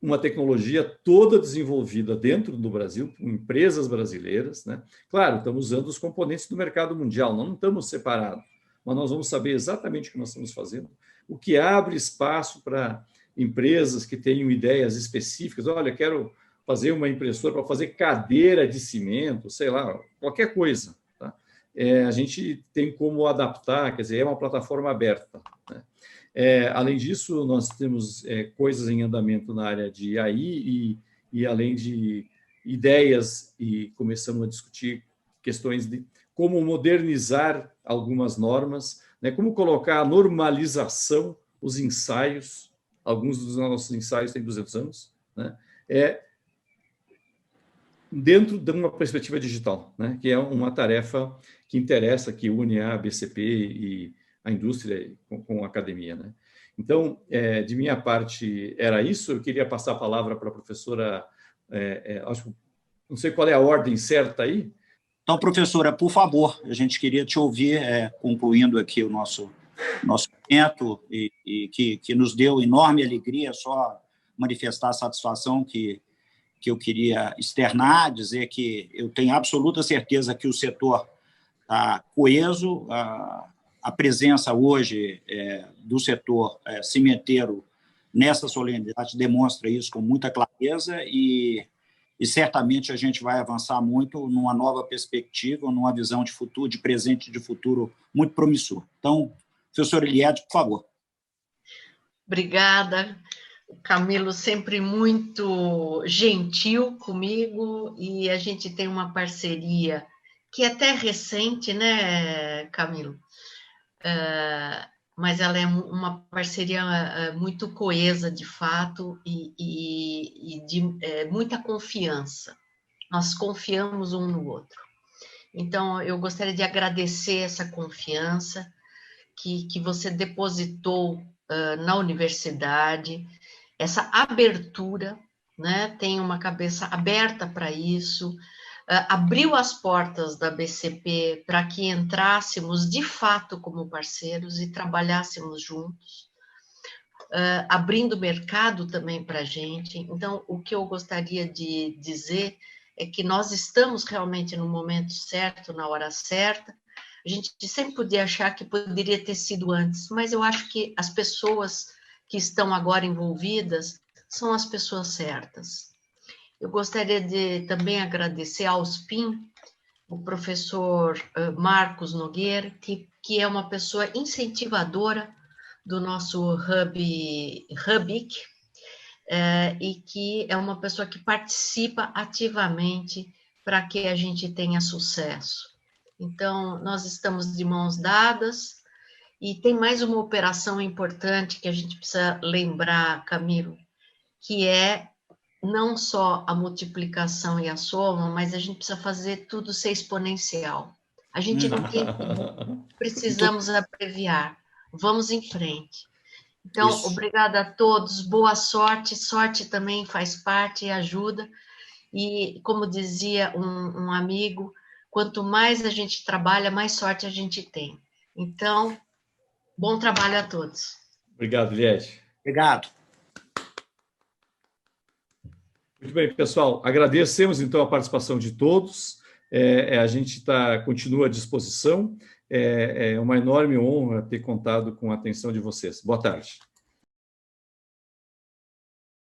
uma tecnologia toda desenvolvida dentro do Brasil, com empresas brasileiras, né? Claro, estamos usando os componentes do mercado mundial, não estamos separados, mas nós vamos saber exatamente o que nós estamos fazendo, o que abre espaço para empresas que tenham ideias específicas. Olha, quero fazer uma impressora para fazer cadeira de cimento, sei lá, qualquer coisa. Tá? a gente tem como adaptar, quer dizer, é uma plataforma aberta, né? Além disso, nós temos coisas em andamento na área de AI e além de ideias, e começamos a discutir questões de como modernizar algumas normas, né? Como colocar a normalização, os ensaios, alguns dos nossos ensaios têm 200 anos, né? Dentro de uma perspectiva digital, né? Que é uma tarefa que interessa, que une a BCP e a indústria com a academia, né? Então, de minha parte, era isso. Eu queria passar a palavra para a professora, não sei qual é a ordem certa aí. Então, professora, por favor, a gente queria te ouvir, concluindo aqui o nosso evento, e que nos deu enorme alegria, só manifestar a satisfação que eu queria externar, dizer que eu tenho absoluta certeza que o setor está coeso, a presença hoje do setor cimenteiro nessa solenidade demonstra isso com muita clareza e certamente a gente vai avançar muito numa nova perspectiva, numa visão de futuro, de presente e de futuro muito promissor. Então, professor Eliade, por favor. Obrigada. O Camilo sempre muito gentil comigo e a gente tem uma parceria que é até recente, né, Camilo? Mas ela é uma parceria muito coesa, de fato, e de muita confiança. Nós confiamos um no outro. Então, eu gostaria de agradecer essa confiança que você depositou na universidade, essa abertura, né? Tem uma cabeça aberta para isso, abriu as portas da BCP para que entrássemos de fato como parceiros e trabalhássemos juntos, abrindo mercado também para a gente. Então, o que eu gostaria de dizer é que nós estamos realmente no momento certo, na hora certa. A gente sempre podia achar que poderia ter sido antes, mas eu acho que as pessoas que estão agora envolvidas são as pessoas certas. Eu gostaria de também agradecer ao SPIN, o professor Marcos Nogueira, que é uma pessoa incentivadora do nosso Hubic, e que é uma pessoa que participa ativamente para que a gente tenha sucesso. Então, nós estamos de mãos dadas, e tem mais uma operação importante que a gente precisa lembrar, Camilo, que é não só a multiplicação e a soma, mas a gente precisa fazer tudo ser exponencial. A gente não tem como, precisamos abreviar. Vamos em frente. Então, isso. Obrigada a todos, boa sorte. Sorte também faz parte e ajuda. E, como dizia um amigo, quanto mais a gente trabalha, mais sorte a gente tem. Então, bom trabalho a todos. Obrigado, Liette. Obrigado. Muito bem, pessoal. Agradecemos, então, a participação de todos. A gente continua à disposição. É uma enorme honra ter contado com a atenção de vocês. Boa tarde.